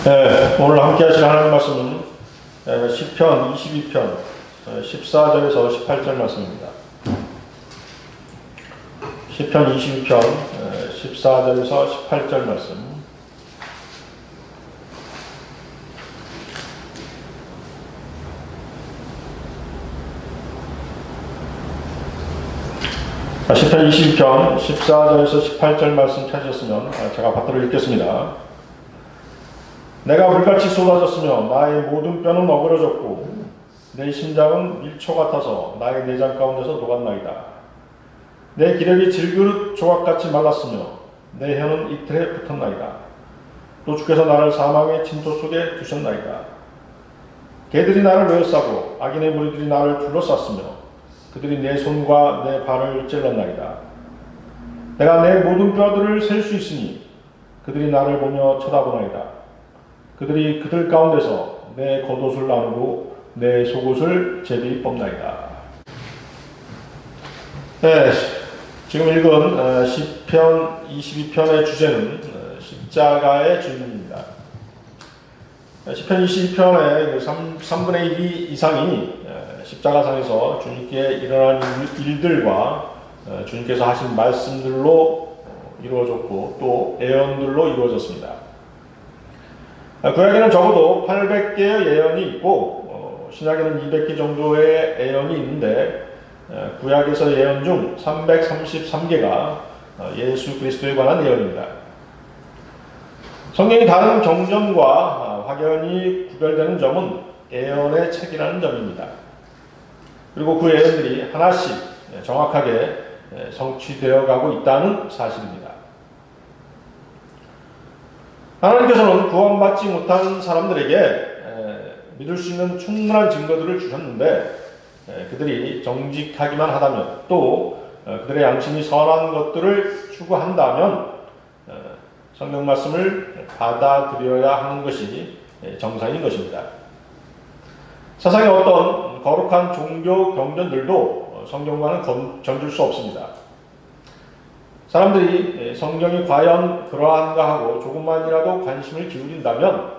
네, 오늘 함께 하실 하나님 말씀은 시편 22편 14절에서 18절 말씀입니다. 시편 22편 14절에서 18절 말씀. 시편 22편 14절에서 18절 말씀 찾으셨으면 제가 받들어 읽겠습니다. 내가 물같이 쏟아졌으며 나의 모든 뼈는 어그러졌고 내 심장은 밀초 같아서 나의 내장 가운데서 녹았나이다. 내 기력이 질그릇 조각같이 말랐으며 내 혀는 이틀에 붙었나이다. 또 주께서 나를 사망의 진토 속에 두셨나이다. 개들이 나를 외워싸고 악인의 무리들이 나를 둘러쌌으며 그들이 내 손과 내 발을 찔렀나이다. 내가 내 모든 뼈들을 셀 수 있으니 그들이 나를 보며 쳐다보나이다. 그들이 그들 가운데서 내 겉옷을 나누고 내 속옷을 제비 뽑나이다. 네, 지금 읽은 시편 22편의 주제는 십자가의 주님입니다. 시편 22편의 3분의 1 이상이 십자가상에서 주님께 일어난 일들과 주님께서 하신 말씀들로 이루어졌고 또 예언들로 이루어졌습니다. 구약에는 적어도 800개의 예언이 있고 신약에는 200개 정도의 예언이 있는데 구약에서 예언 중 333개가 예수 그리스도에 관한 예언입니다. 성경이 다른 정전과 확연히 구별되는 점은 예언의 책이라는 점입니다. 그리고 그 예언들이 하나씩 정확하게 성취되어 가고 있다는 사실입니다. 하나님께서는 구원받지 못한 사람들에게 믿을 수 있는 충분한 증거들을 주셨는데 그들이 정직하기만 하다면 또 그들의 양심이 선한 것들을 추구한다면 성경 말씀을 받아들여야 하는 것이 정상인 것입니다. 세상의 어떤 거룩한 종교 경전들도 성경과는 견줄 수 없습니다. 사람들이 성경이 과연 그러한가 하고 조금만이라도 관심을 기울인다면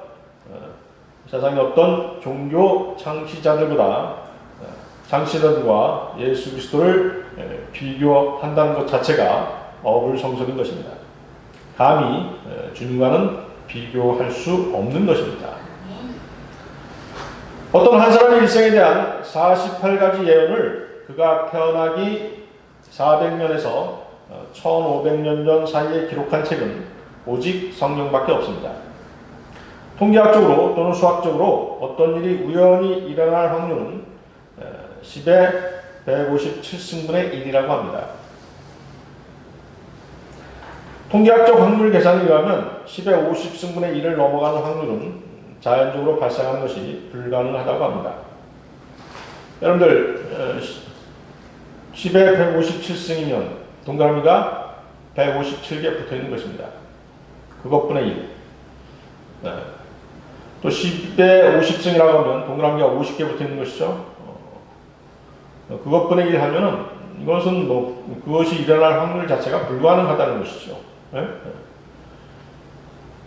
세상의 어떤 종교 창시자들과 예수 그리스도를 비교한다는 것 자체가 어불성설인 것입니다. 감히 주님과는 비교할 수 없는 것입니다. 어떤 한 사람의 일생에 대한 48가지 예언을 그가 태어나기 400년에서 1500년 전 사이에 기록한 책은 오직 성경밖에 없습니다. 통계학적으로 또는 수학적으로 어떤 일이 우연히 일어날 확률은 10의 157승분의 1이라고 합니다. 통계학적 확률 계산에 의하면 10의 50승분의 1을 넘어가는 확률은 자연적으로 발생하는 것이 불가능하다고 합니다. 여러분들 10의 157승이면 동그라미가 157개 붙어있는 것입니다. 그것분의 1. 또 10의 50승이라고 하면 동그라미가 50개 붙어있는 것이죠. 그것분의 1 하면은 이것은 그것이 일어날 확률 자체가 불가능하다는 것이죠.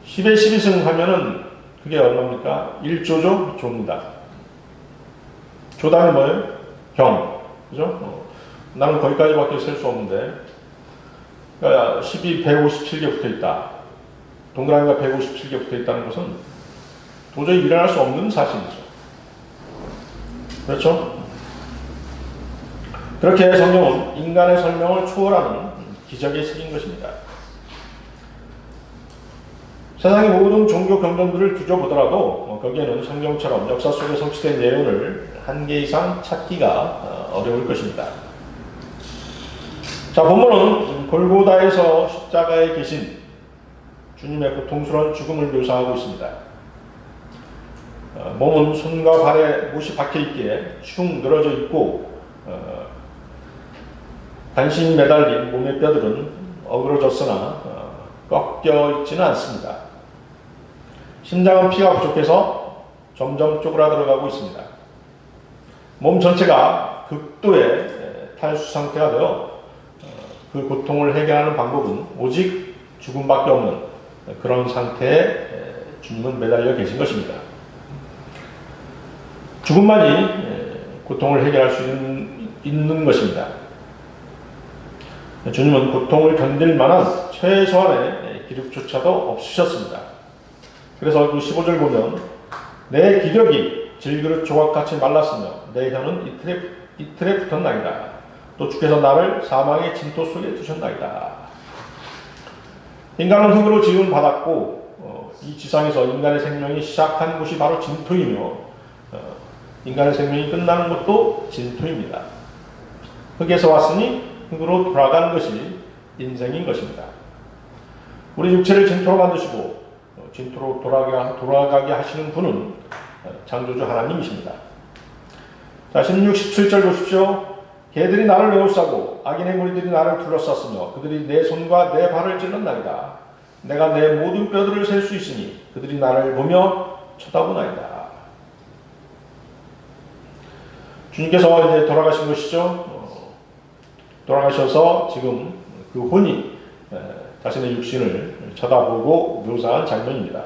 10의 12승 하면은 그게 얼마입니까? 1조죠? 조입니다. 조 다음에 뭐예요? 경. 그죠? 나는 거기까지밖에 셀 수 없는데 10이 157개 붙어있다. 동그라미가 157개 붙어있다는 것은 도저히 일어날 수 없는 사실이죠. 그렇죠? 그렇게 성경은 인간의 설명을 초월하는 기적의 책인 것입니다. 세상의 모든 종교 경전들을 뒤져보더라도 거기에는 성경처럼 역사 속에 성취된 예언을 한 개 이상 찾기가 어려울 것입니다. 자, 본문은 골고다에서 십자가에 계신 주님의 고통스러운 죽음을 묘사하고 있습니다. 몸은 손과 발에 못이 박혀있기에 축 늘어져 있고 간신히 매달린 몸의 뼈들은 어그러졌으나 꺾여 있지는 않습니다. 심장은 피가 부족해서 점점 쪼그라들어가고 있습니다. 몸 전체가 극도의 탈수 상태가 되어 그 고통을 해결하는 방법은 오직 죽음밖에 없는 그런 상태에 주님은 매달려 계신 것입니다. 죽음만이 고통을 해결할 수 있는 것입니다. 주님은 고통을 견딜 만한 최소한의 기력조차도 없으셨습니다. 그래서 그 15절 보면 내 기력이 질그릇 조각같이 말랐으며 내 혀는 이틀에 붙었나이다. 또 주께서 나를 사망의 진토 속에 두셨나이다. 인간은 흙으로 지음 받았고 이 지상에서 인간의 생명이 시작한 곳이 바로 진토이며 인간의 생명이 끝나는 것도 진토입니다. 흙에서 왔으니 흙으로 돌아가는 것이 인생인 것입니다. 우리 육체를 진토로 만드시고 진토로 돌아가게 하시는 분은 창조주 하나님이십니다. 자, 16, 17절 보십시오. 개들이 나를 에워싸고 악인의 무리들이 나를 둘러쌌으며 그들이 내 손과 내 발을 찔렀나이다. 내가 내 모든 뼈들을 셀 수 있으니 그들이 나를 보며 쳐다보나이다. 주님께서 이제 돌아가신 것이죠. 돌아가셔서 지금 그 혼이 자신의 육신을 쳐다보고 묘사한 장면입니다.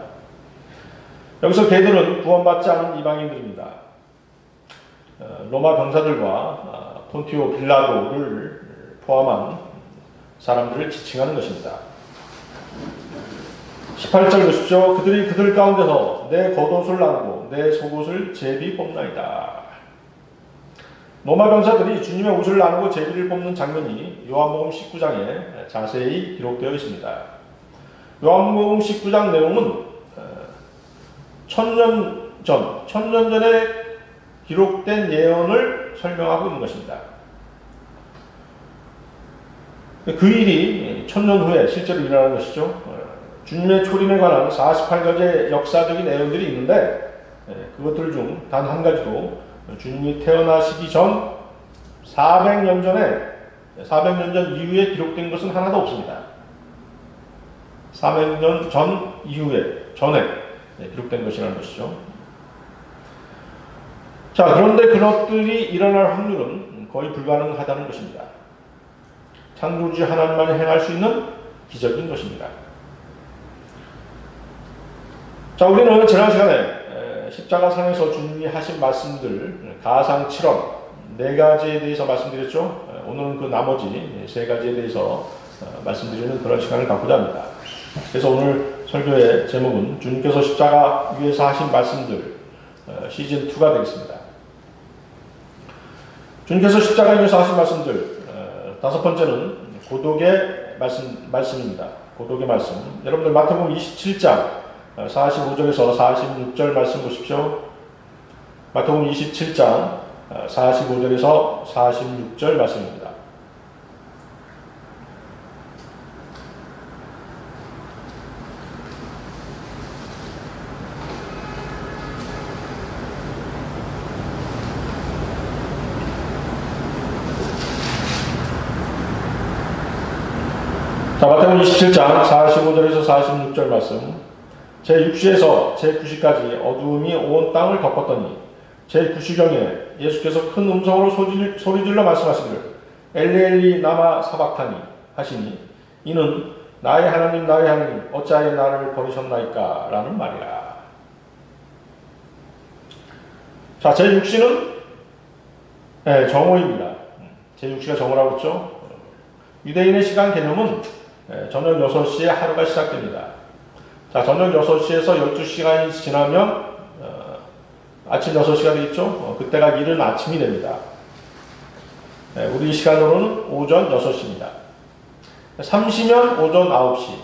여기서 개들은 구원받지 않은 이방인들입니다. 로마 병사들과 폰티오 빌라도를 포함한 사람들을 지칭하는 것입니다. 18절 보십시오. 그들이 그들 가운데서 내 겉옷을 나누고 내 속옷을 제비 뽑나이다. 로마 병사들이 주님의 옷을 나누고 제비를 뽑는 장면이 요한복음 19장에 자세히 기록되어 있습니다. 요한복음 19장 내용은 천년 전에 기록된 예언을 설명하고 있는 것입니다. 그 일이 천년 후에 실제로 일어나는 것이죠. 주님의 초림에 관한 48가지의 역사적인 예언들이 있는데 그것들 중 단 한 가지도 주님이 태어나시기 전 400년 전 이후에 기록된 것은 하나도 없습니다. 400년 전에 기록된 것이라는 것이죠. 자, 그런데 그것들이 일어날 확률은 거의 불가능하다는 것입니다. 창조주 하나님만이 행할 수 있는 기적인 것입니다. 자, 우리는 지난 시간에 십자가상에서 주님이 하신 말씀들 가상칠언 4가지에 대해서 말씀드렸죠. 오늘은 그 나머지 3가지에 대해서 말씀드리는 그런 시간을 갖고자 합니다. 그래서 오늘 설교의 제목은 주님께서 십자가 위에서 하신 말씀들 시즌2가 되겠습니다. 주님께서 십자가 위에서 하신 말씀들 5번째는 고독의 말씀입니다. 고독의 말씀. 여러분들 마태복음 27장 45절에서 46절 말씀 보십시오. 마태복음 27장 45절에서 46절 말씀입니다. 자, 마태복음 27장 45절에서 46절 말씀. 제6시에서 제9시까지 어두움이 온 땅을 덮었더니 제9시경에 예수께서 큰 음성으로 소리질러 말씀하시기를 엘리 엘리 라마 사박타니 하시니 이는 나의 하나님 나의 하나님 어찌하여 나를 버리셨나이까 라는 말이라. 자, 제6시는 정오입니다. 제6시가 정오라고 했죠. 유대인의 시간 개념은 저녁 6시에 하루가 시작됩니다. 자, 저녁 6시에서 12시간이 지나면 아침 6시가 되겠죠? 그때가 이른 아침이 됩니다. 우리 시간으로는 오전 6시입니다. 3시면 오전 9시,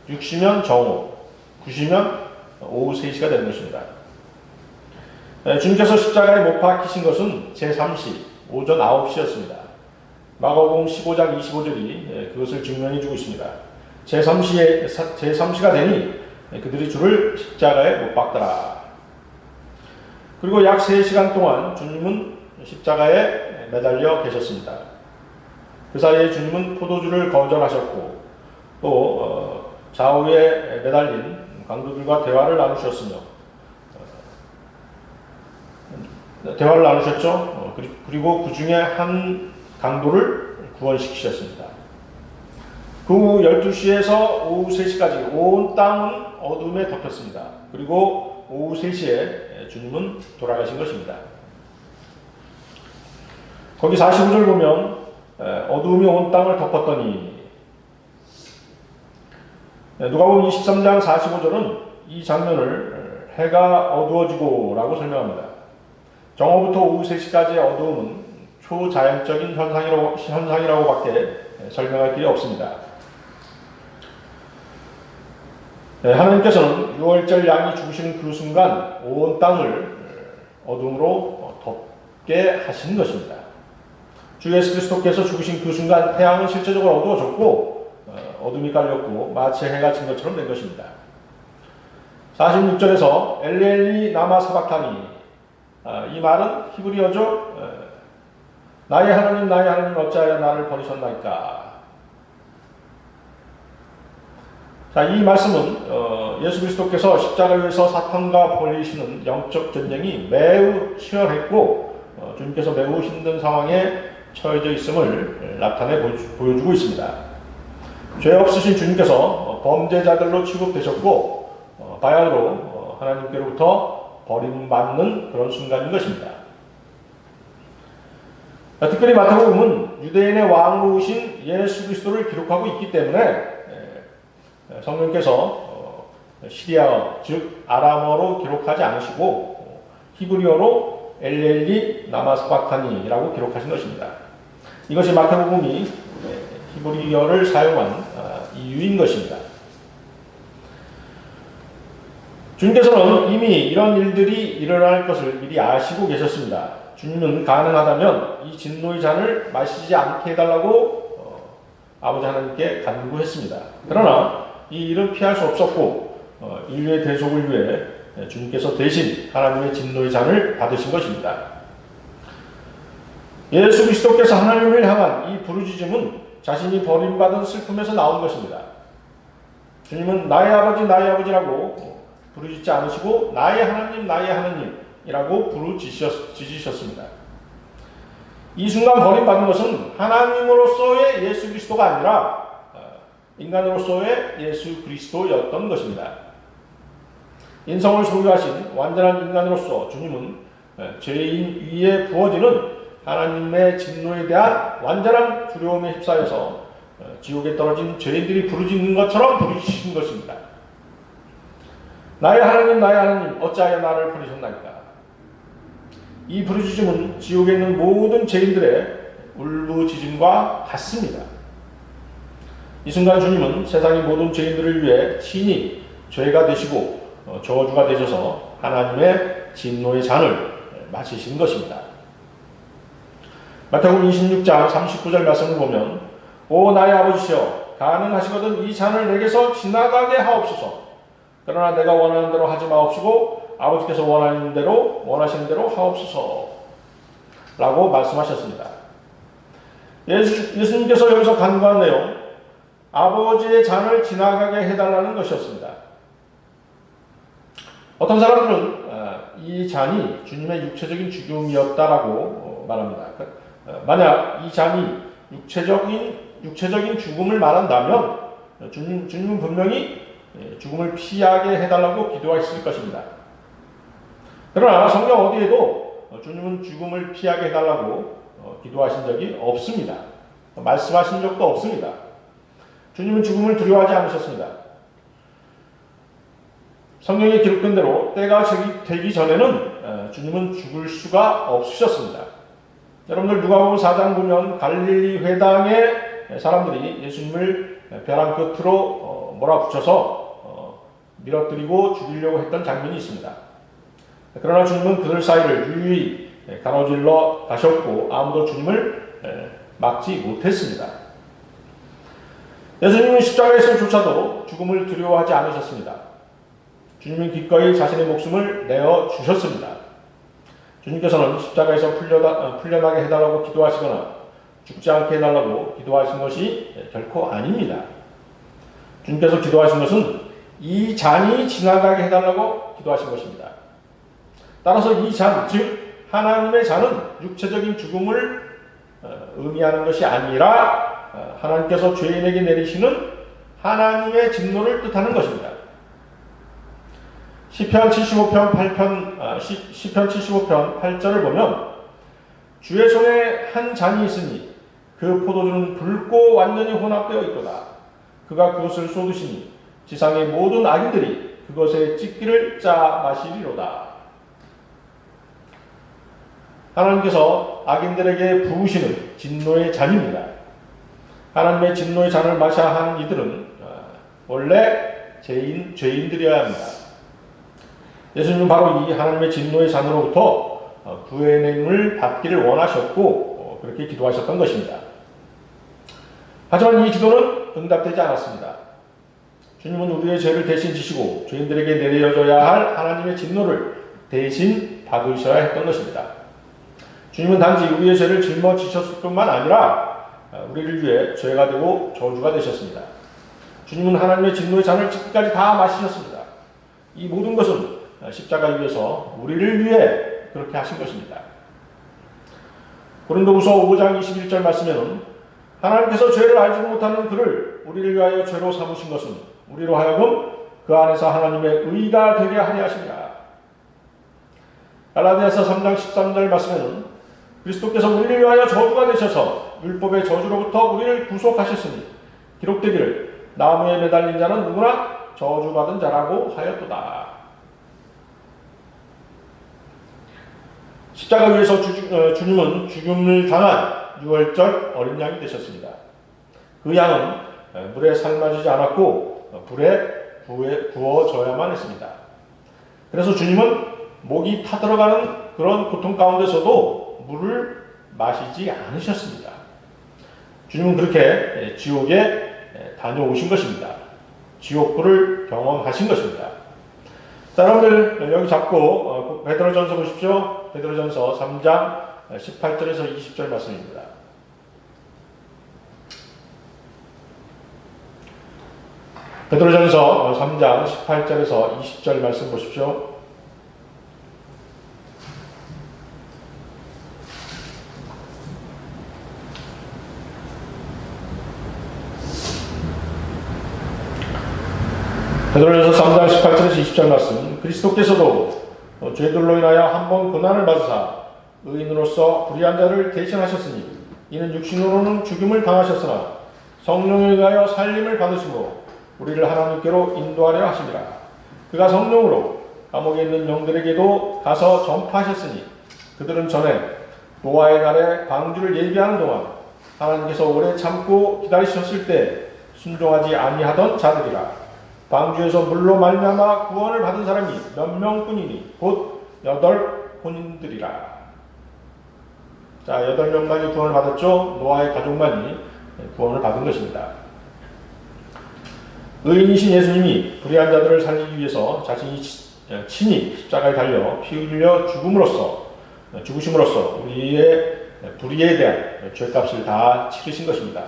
6시면 정오, 9시면 오후 3시가 되는 것입니다. 주님께서 십자가에 못 박히신 것은 제3시, 오전 9시였습니다. 마가복음 15장 25절이 그것을 증명해 주고 있습니다. 제3시가 되니 그들이 주를 십자가에 못 박더라. 그리고 약 3시간 동안 주님은 십자가에 매달려 계셨습니다. 그 사이에 주님은 포도주를 거절하셨고 또 좌우에 매달린 강도들과 대화를 나누셨죠. 그리고 그 중에 한 강도를 구원시키셨습니다. 그 후 12시에서 오후 3시까지 온 땅은 어둠에 덮였습니다. 그리고 오후 3시에 주님은 돌아가신 것입니다. 거기 45절 보면 어둠이 온 땅을 덮었더니, 누가복음 23장 45절은 이 장면을 해가 어두워지고 라고 설명합니다. 정오부터 오후 3시까지의 어두움은 초자연적인 현상이라고 밖에 설명할 길이 없습니다. 하나님께서는 6월절 양이 죽으시는 그 순간 온 땅을 어둠으로 덮게 하신 것입니다. 주 예수 그리스도께서 죽으신 그 순간 태양은 실제적으로 어두워졌고 어둠이 깔렸고 마치 해가 진 것처럼 된 것입니다. 46절에서 엘리엘리 나마 사박타니, 이 말은 히브리어죠. 나의 하나님 어찌하여 나를 버리셨나이까. 자, 이 말씀은 예수 그리스도께서 십자가에서 사탄과 벌이시는 영적 전쟁이 매우 치열했고 주님께서 매우 힘든 상황에 처해져 있음을 나타내 보여주고 있습니다. 죄 없으신 주님께서 범죄자들로 취급되셨고 바야흐로 하나님께로부터 버림받는 그런 순간인 것입니다. 특별히 마태복음은 유대인의 왕으로 오신 예수 그리스도를 기록하고 있기 때문에 성령께서 시리아어, 즉 아람어로 기록하지 않으시고 히브리어로 엘렐리 나마스바카니라고 기록하신 것입니다. 이것이 마태복음이 히브리어를 사용한 이유인 것입니다. 주님께서는 이미 이런 일들이 일어날 것을 미리 아시고 계셨습니다. 주님은 가능하다면 이 진노의 잔을 마시지 않게 해달라고 아버지 하나님께 간구했습니다. 그러나 이 일은 피할 수 없었고 인류의 대속을 위해 주님께서 대신 하나님의 진노의 잔을 받으신 것입니다. 예수 그리스도께서 하나님을 향한 이 부르짖음은 자신이 버림받은 슬픔에서 나온 것입니다. 주님은 나의 아버지라고 부르짖지 않으시고 나의 하나님이라고 부르짖으셨습니다. 이 순간 버림받은 것은 하나님으로서의 예수 그리스도가 아니라 인간으로서의 예수 그리스도였던 것입니다. 인성을 소유하신 완전한 인간으로서 주님은 죄인 위에 부어지는 하나님의 진노에 대한 완전한 두려움에 휩싸여서 지옥에 떨어진 죄인들이 부르짖는 것처럼 부르짖으신 것입니다. 나의 하나님 어찌하여 나를 버리셨나이까. 이 부르짖음은 지옥에 있는 모든 죄인들의 울부짖음과 같습니다. 이 순간 주님은 세상의 모든 죄인들을 위해 친히 죄가 되시고 저주가 되셔서 하나님의 진노의 잔을 마시신 것입니다. 마태복음 26장 39절 말씀을 보면 오 나의 아버지시여 가능하시거든 이 잔을 내게서 지나가게 하옵소서. 그러나 내가 원하는 대로 하지 마옵시고 아버지께서 원하시는 대로 하옵소서 라고 말씀하셨습니다. 예수님께서 여기서 간구한 내용, 아버지의 잔을 지나가게 해달라는 것이었습니다. 어떤 사람들은 이 잔이 주님의 육체적인 죽음이었다라고 말합니다. 만약 이 잔이 육체적인 죽음을 말한다면 주님은 분명히 죽음을 피하게 해달라고 기도하실 것입니다. 그러나 성경 어디에도 주님은 죽음을 피하게 해달라고 기도하신 적이 없습니다. 말씀하신 적도 없습니다. 주님은 죽음을 두려워하지 않으셨습니다. 성경에 기록된 대로 때가 되기 전에는 주님은 죽을 수가 없으셨습니다. 여러분들 누가복음 4장 보면 갈릴리 회당의 사람들이 예수님을 벼랑 끝으로 몰아붙여서 밀어뜨리고 죽이려고 했던 장면이 있습니다. 그러나 주님은 그들 사이를 유유히 가로질러 가셨고 아무도 주님을 막지 못했습니다. 예수님은 십자가에서조차도 죽음을 두려워하지 않으셨습니다. 주님은 기꺼이 자신의 목숨을 내어 주셨습니다. 주님께서는 십자가에서 풀려나게 해달라고 기도하시거나 죽지 않게 해달라고 기도하신 것이 결코 아닙니다. 주님께서 기도하신 것은 이 잔이 지나가게 해달라고 기도하신 것입니다. 따라서 이 잔, 즉 하나님의 잔은 육체적인 죽음을 의미하는 것이 아니라 하나님께서 죄인에게 내리시는 하나님의 진노를 뜻하는 것입니다. 시편 75편 8절을 보면 주의 손에 한 잔이 있으니 그 포도주는 붉고 완전히 혼합되어 있도다. 그가 그것을 쏟으시니 지상의 모든 악인들이 그것의 찢기를 짜 마시리로다. 하나님께서 악인들에게 부으시는 진노의 잔입니다. 하나님의 진노의 잔을 마셔야 하는 이들은 원래 죄인들이어야 합니다. 예수님은 바로 이 하나님의 진노의 잔으로부터 구원을 받기를 원하셨고 그렇게 기도하셨던 것입니다. 하지만 이 기도는 응답되지 않았습니다. 주님은 우리의 죄를 대신 지시고 죄인들에게 내려져야 할 하나님의 진노를 대신 받으셔야 했던 것입니다. 주님은 단지 우리의 죄를 짊어지셨을 뿐만 아니라 우리를 위해 죄가 되고 저주가 되셨습니다. 주님은 하나님의 진노의 잔을 지금까지 다 마시셨습니다. 이 모든 것은 십자가 위에서 우리를 위해 그렇게 하신 것입니다. 고린도후서 5장 21절 말씀에는 하나님께서 죄를 알지도 못하는 그를 우리를 위하여 죄로 삼으신 것은 우리로 하여금 그 안에서 하나님의 의가 되게 하려 하심이라. 갈라디아서 3장 13절 말씀에는 그리스도께서 우리를 위하여 저주가 되셔서 율법의 저주로부터 우리를 구속하셨으니 기록되기를 나무에 매달린 자는 누구나 저주받은 자라고 하였도다. 십자가 위에서 주님은 죽음을 당한 유월절 어린 양이 되셨습니다. 그 양은 물에 삶아지지 않았고 불에 구워져야만 했습니다. 그래서 주님은 목이 타들어가는 그런 고통 가운데서도 물을 마시지 않으셨습니다. 주님은 그렇게 지옥에 다녀오신 것입니다. 지옥불을 경험하신 것입니다. 자, 여러분들 여기 잡고 베드로전서 보십시오. 베드로전서 3장 18절에서 20절 말씀입니다. 베드로전서 3장 18절에서 20절 말씀 보십시오. 베드로전서 3장 18절에서 20절 말씀. 그리스도께서도 죄들로 인하여 한 번 고난을 받으사 의인으로서 불의한 자를 대신하셨으니 이는 육신으로는 죽임을 당하셨으나 성령에 의하여 살림을 받으심으로 우리를 하나님께로 인도하려 하심이라. 그가 성령으로 감옥에 있는 영들에게도 가서 전파하셨으니 그들은 전에 노아의 날에 방주를 예비하는 동안 하나님께서 오래 참고 기다리셨을 때 순종하지 아니하던 자들이라. 방주에서 물로 말미암아 구원을 받은 사람이 몇 명뿐이니 곧 8혼인들이라. 자, 8명만이 구원을 받았죠. 노아의 가족만이 구원을 받은 것입니다. 의인이신 예수님이 불의한 자들을 살리기 위해서 자신이 친히 십자가에 달려 피 흘려 죽으심으로써 우리의 불의에 대한 죄값을 다 치르신 것입니다.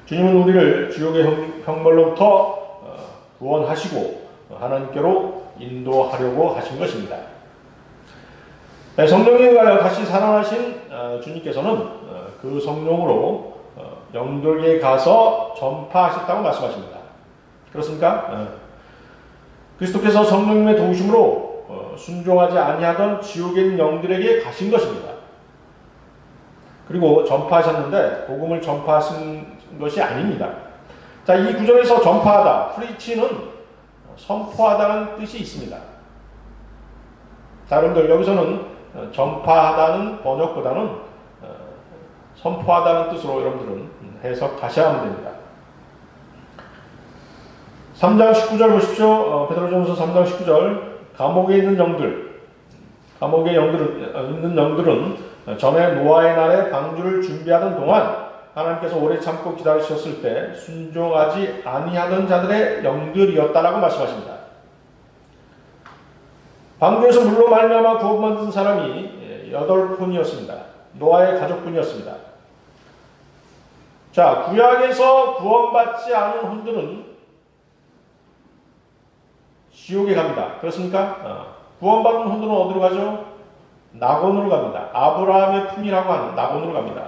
주님은 우리를 지옥의 형벌로부터 구원하시고 하나님께로 인도하려고 하신 것입니다. 성령에 의하여 다시 살아나신 주님께서는 그 성령으로 영들에게 가서 전파하셨다고 말씀하십니다. 그렇습니까? 그리스도께서 성령님의 도우심으로 순종하지 아니하던 지옥에 있는 영들에게 가신 것입니다. 그리고 전파하셨는데 복음을 전파하신 것이 아닙니다. 자, 이 구절에서 전파하다, 프리치는 선포하다는 뜻이 있습니다. 자, 여러분들 여기서는 전파하다는 번역보다는 선포하다는 뜻으로 여러분들은 해석하셔야 하면 됩니다. 3장 19절 보십시오. 베드로전서 3장 19절. 감옥에 있는 영들은 전에 노아의 날에 방주를 준비하던 동안 하나님께서 오래 참고 기다리셨을 때 순종하지 아니하던 자들의 영들이었다라고 말씀하십니다. 방주에서 물로 말미암아 구원받은 사람이 8혼이었습니다. 노아의 가족분이었습니다. 자, 구약에서 구원받지 않은 혼들은 지옥에 갑니다. 그렇습니까? 구원받은 혼들은 어디로 가죠? 낙원으로 갑니다. 아브라함의 품이라고 하는 낙원으로 갑니다.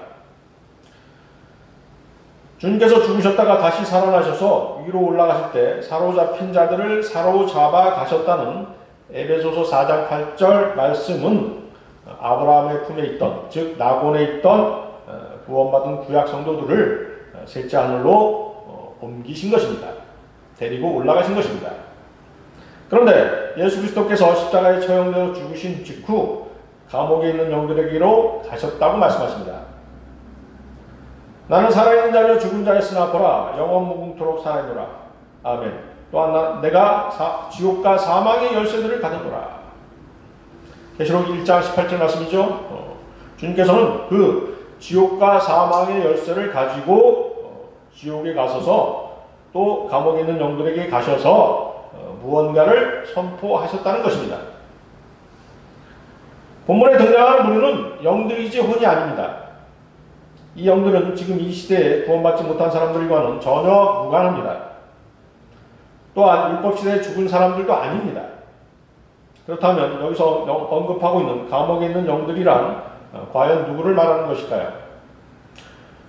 주님께서 죽으셨다가 다시 살아나셔서 위로 올라가실 때 사로잡힌 자들을 사로잡아 가셨다는 에베소서 4장 8절 말씀은 아브라함의 품에 있던, 즉 나곤에 있던 구원받은 구약 성도들을 셋째 하늘로 옮기신 것입니다. 데리고 올라가신 것입니다. 그런데 예수 그리스도께서 십자가에 처형되어 죽으신 직후 감옥에 있는 영들에게로 가셨다고 말씀하십니다. 나는 살아있는 자여 죽은 자였으나 보라 영원 무궁토록 살아있노라. 아멘. 또한 내가 지옥과 사망의 열쇠들을 가졌노라. 계시록 1장 18절 말씀이죠. 주님께서는 그 지옥과 사망의 열쇠를 가지고 지옥에 가셔서 또 감옥에 있는 영들에게 가셔서 무언가를 선포하셨다는 것입니다. 본문에 등장하는 부류는 영들이지 혼이 아닙니다. 이 영들은 지금 이 시대에 구원받지 못한 사람들과는 전혀 무관합니다. 또한 율법시대에 죽은 사람들도 아닙니다. 그렇다면 여기서 언급하고 있는 감옥에 있는 영들이란 과연 누구를 말하는 것일까요?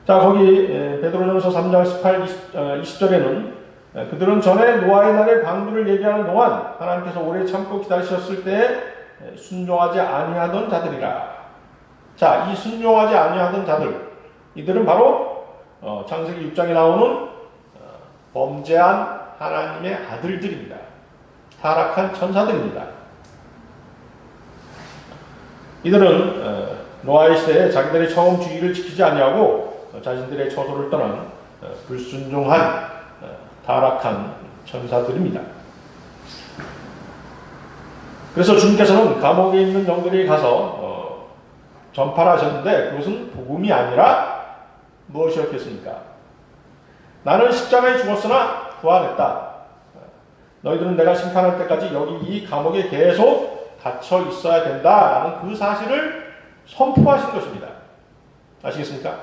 자, 거기 베드로전서 3장 18, 20절에는 그들은 전에 노아의 날의 방주를 얘기하는 동안 하나님께서 오래 참고 기다리셨을 때에 순종하지 아니하던 자들이라. 자, 이 순종하지 아니하던 자들, 이들은 바로 창세기 6장에 나오는 범죄한 하나님의 아들들입니다. 타락한 천사들입니다. 이들은 노아의 시대에 자기들의 처음 주의를 지키지 아니하고 자신들의 처소를 떠난 불순종한 타락한 천사들입니다. 그래서 주님께서는 감옥에 있는 영들이 가서 전파하셨는데 그것은 복음이 아니라 무엇이었겠습니까? 나는 십자가에 죽었으나 부활했다. 너희들은 내가 심판할 때까지 여기 이 감옥에 계속 갇혀 있어야 된다라는 그 사실을 선포하신 것입니다. 아시겠습니까?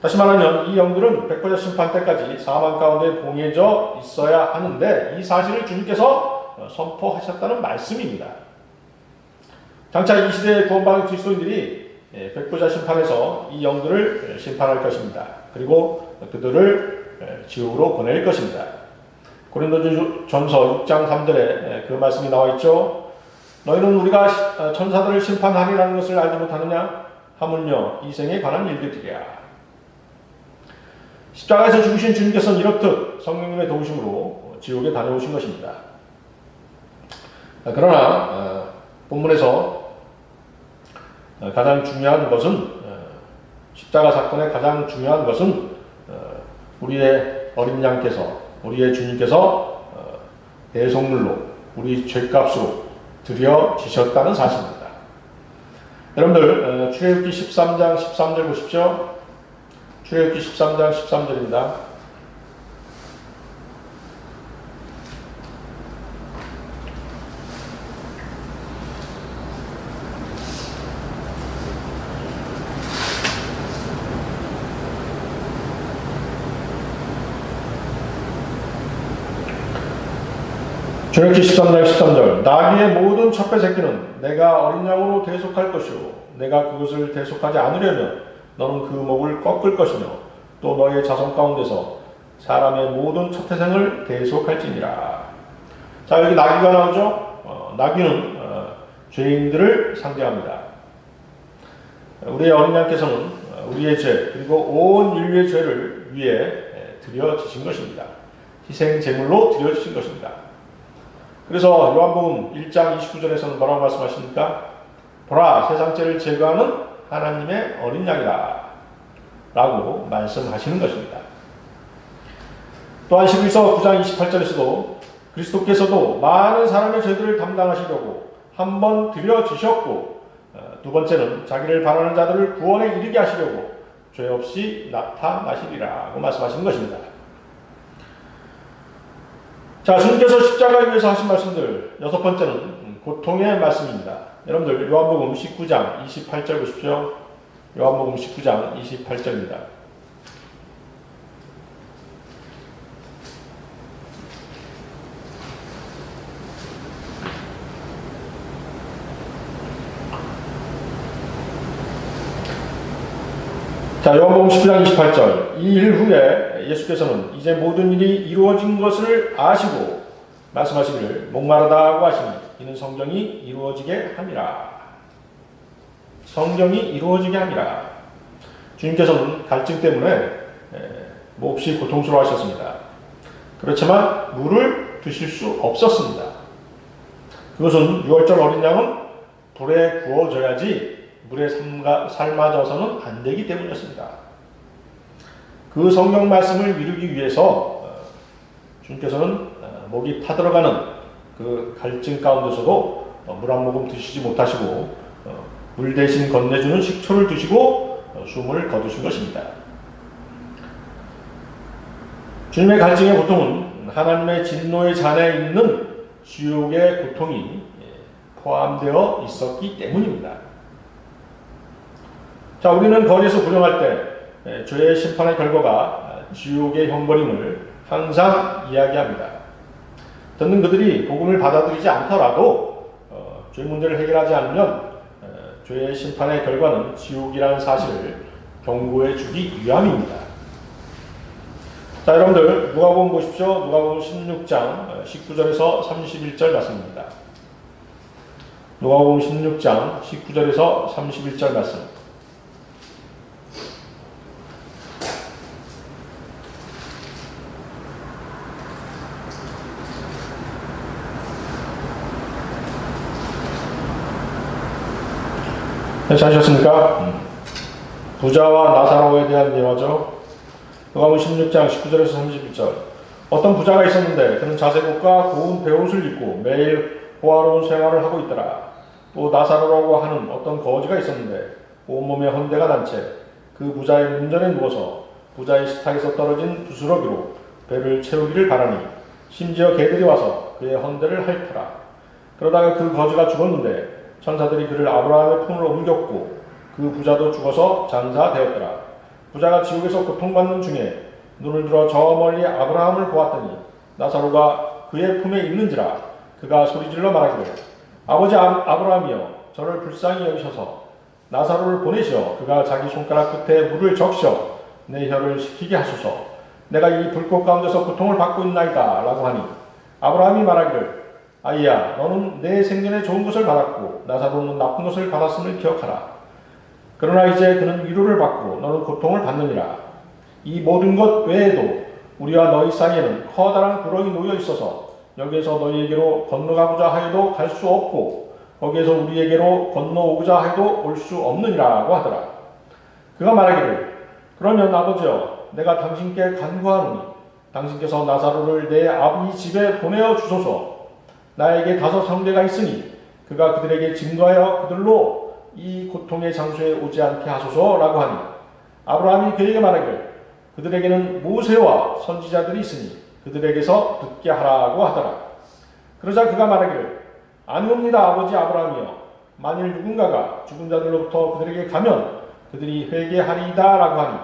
다시 말하면 이 영들은 백보자 심판 때까지 사망 가운데 봉해져 있어야 하는데 이 사실을 주님께서 선포하셨다는 말씀입니다. 장차 이 시대의 구원받은 그리스도인들이 백보자 심판에서 이 영들을 심판할 것입니다. 그리고 그들을 지옥으로 보낼 것입니다. 고린도전서 6장 3절에 그 말씀이 나와 있죠. 너희는 우리가 천사들을 심판하리라는 것을 알지 못하느냐? 하물며 이 생에 관한 일들이랴. 십자가에서 죽으신 주님께서는 이렇듯 성령님의 도우심으로 지옥에 다녀오신 것입니다. 그러나 본문에서 가장 중요한 것은 십자가 사건의 가장 중요한 것은 우리의 어린 양께서 우리의 주님께서 대속물로 우리 죄값으로 드려지셨다는 사실입니다. 여러분들 출애굽기 13장 13절 보십시오. 출애굽기 13장 13절입니다. 출애굽기 13장 13절 나귀의 모든 첩배 새끼는 내가 어린 양으로 대속할 것이요 내가 그것을 대속하지 않으려면 너는 그 목을 꺾을 것이며 또 너의 자손 가운데서 사람의 모든 첫 태생을 대속할지니라. 자, 여기 나귀가 나오죠. 나귀는 죄인들을 상징합니다. 우리의 어린 양께서는 우리의 죄 그리고 온 인류의 죄를 위해 드려지신 것입니다. 희생 제물로 드려지신 것입니다. 그래서 요한복음 1장 29절에서는 뭐라고 말씀하십니까? 보라, 세상 죄를 제거하는 하나님의 어린 양이다 라고 말씀하시는 것입니다. 또한 히브리서 9장 28절에서도 그리스도께서도 많은 사람의 죄들을 담당하시려고 한 번 드려지셨고 두 번째는 자기를 바라는 자들을 구원에 이르게 하시려고 죄 없이 나타나시리라고 말씀하시는 것입니다. 자, 주님께서 십자가 위에서 하신 말씀들 여섯 번째는 고통의 말씀입니다. 여러분들 요한복음 19장 28절 보십시오. 요한복음 19장 28절입니다. 자, 요한복음 19장 28절. 이 일 후에 예수께서는 이제 모든 일이 이루어진 것을 아시고 말씀하시기를 목마르다고 하시니 이는 성경이 이루어지게 함이라. 성경이 이루어지게 함이라. 주님께서는 갈증 때문에 몹시 고통스러워하셨습니다. 그렇지만 물을 드실 수 없었습니다. 그것은 6월절 어린 양은 불에 구워져야지 물에 삶아져서는 안 되기 때문이었습니다. 그 성경 말씀을 이루기 위해서 주님께서는 목이 타들어가는 그 갈증 가운데서도 물 한 모금 드시지 못하시고 물 대신 건네주는 식초를 드시고 숨을 거두신 것입니다. 주님의 갈증의 고통은 하나님의 진노의 잔에 있는 지옥의 고통이 포함되어 있었기 때문입니다. 자, 우리는 거리에서 구경할 때 죄의 심판의 결과가 지옥의 형벌임을 항상 이야기합니다. 듣는 그들이 복음을 받아들이지 않더라도 죄 문제를 해결하지 않으면 죄의 심판의 결과는 지옥이라는 사실을 경고해 주기 위함입니다. 자, 여러분들 누가복음 보십시오. 누가복음 16장 19절에서 31절 말씀입니다. 누가복음 16장 19절에서 31절 말씀. 하셨습니까? 부자와 나사로에 대한 예화죠. 누가복음 16장 19절에서 31절. 어떤 부자가 있었는데 그는 자색옷과 고운 베옷을 입고 매일 호화로운 생활을 하고 있더라. 또 나사로라고 하는 어떤 거지가 있었는데 온몸에 헌대가 난 채 그 부자의 문전에 누워서 부자의 식탁에서 떨어진 부스러기로 배를 채우기를 바라니 심지어 개들이 와서 그의 헌대를 핥더라. 그러다가 그 거지가 죽었는데 천사들이 그를 아브라함의 품으로 옮겼고 그 부자도 죽어서 장사되었더라. 부자가 지옥에서 고통받는 중에 눈을 들어 저 멀리 아브라함을 보았더니 나사로가 그의 품에 있는지라. 그가 소리질러 말하기를 아버지 아브라함이여 저를 불쌍히 여기셔서 나사로를 보내시어 그가 자기 손가락 끝에 물을 적셔 내 혀를 식히게 하소서. 내가 이 불꽃 가운데서 고통을 받고 있나이다 라고 하니 아브라함이 말하기를 아이야 너는 내 생전에 좋은 것을 받았고 나사로는 나쁜 것을 받았음을 기억하라. 그러나 이제 그는 위로를 받고 너는 고통을 받느니라. 이 모든 것 외에도 우리와 너희 사이에는 커다란 구렁이 놓여 있어서 여기에서 너희에게로 건너가고자 하여도 갈 수 없고 거기에서 우리에게로 건너오고자 해도 올 수 없느니라고 하더라. 그가 말하기를 그러면 아버지여 내가 당신께 간구하노니 당신께서 나사로를 내 아버지 집에 보내어 주소서. 나에게 5 형제가 있으니 그가 그들에게 증거하여 그들로 이 고통의 장소에 오지 않게 하소서라고 하니 아브라함이 그에게 말하기를 그들에게는 모세와 선지자들이 있으니 그들에게서 듣게 하라고 하더라. 그러자 그가 말하기를 아니옵니다 아버지 아브라함이여 만일 누군가가 죽은 자들로부터 그들에게 가면 그들이 회개하리이다 라고 하니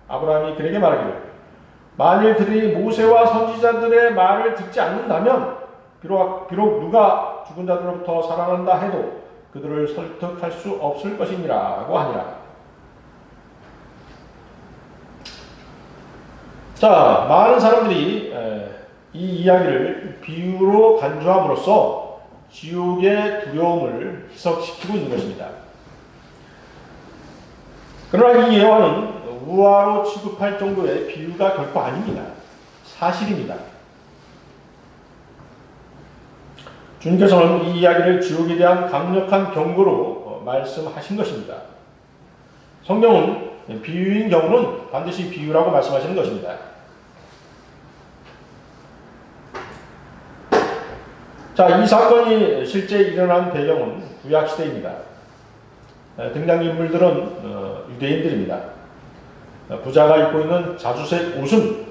아브라함이 그에게 말하기를 만일 그들이 모세와 선지자들의 말을 듣지 않는다면 비록 누가 죽은 자들로부터 살아난다 해도 그들을 설득할 수 없을 것이니라고 하니라. 자, 많은 사람들이 이 이야기를 비유로 간주함으로써 지옥의 두려움을 희석시키고 있는 것입니다. 그러나 이 예화는 우화로 취급할 정도의 비유가 결코 아닙니다. 사실입니다. 주님께서는 이 이야기를 지옥에 대한 강력한 경고로 말씀하신 것입니다. 성경은 비유인 경우는 반드시 비유라고 말씀하시는 것입니다. 자, 이 사건이 실제 일어난 배경은 구약시대입니다. 등장인물들은 유대인들입니다. 부자가 입고 있는 자주색 옷은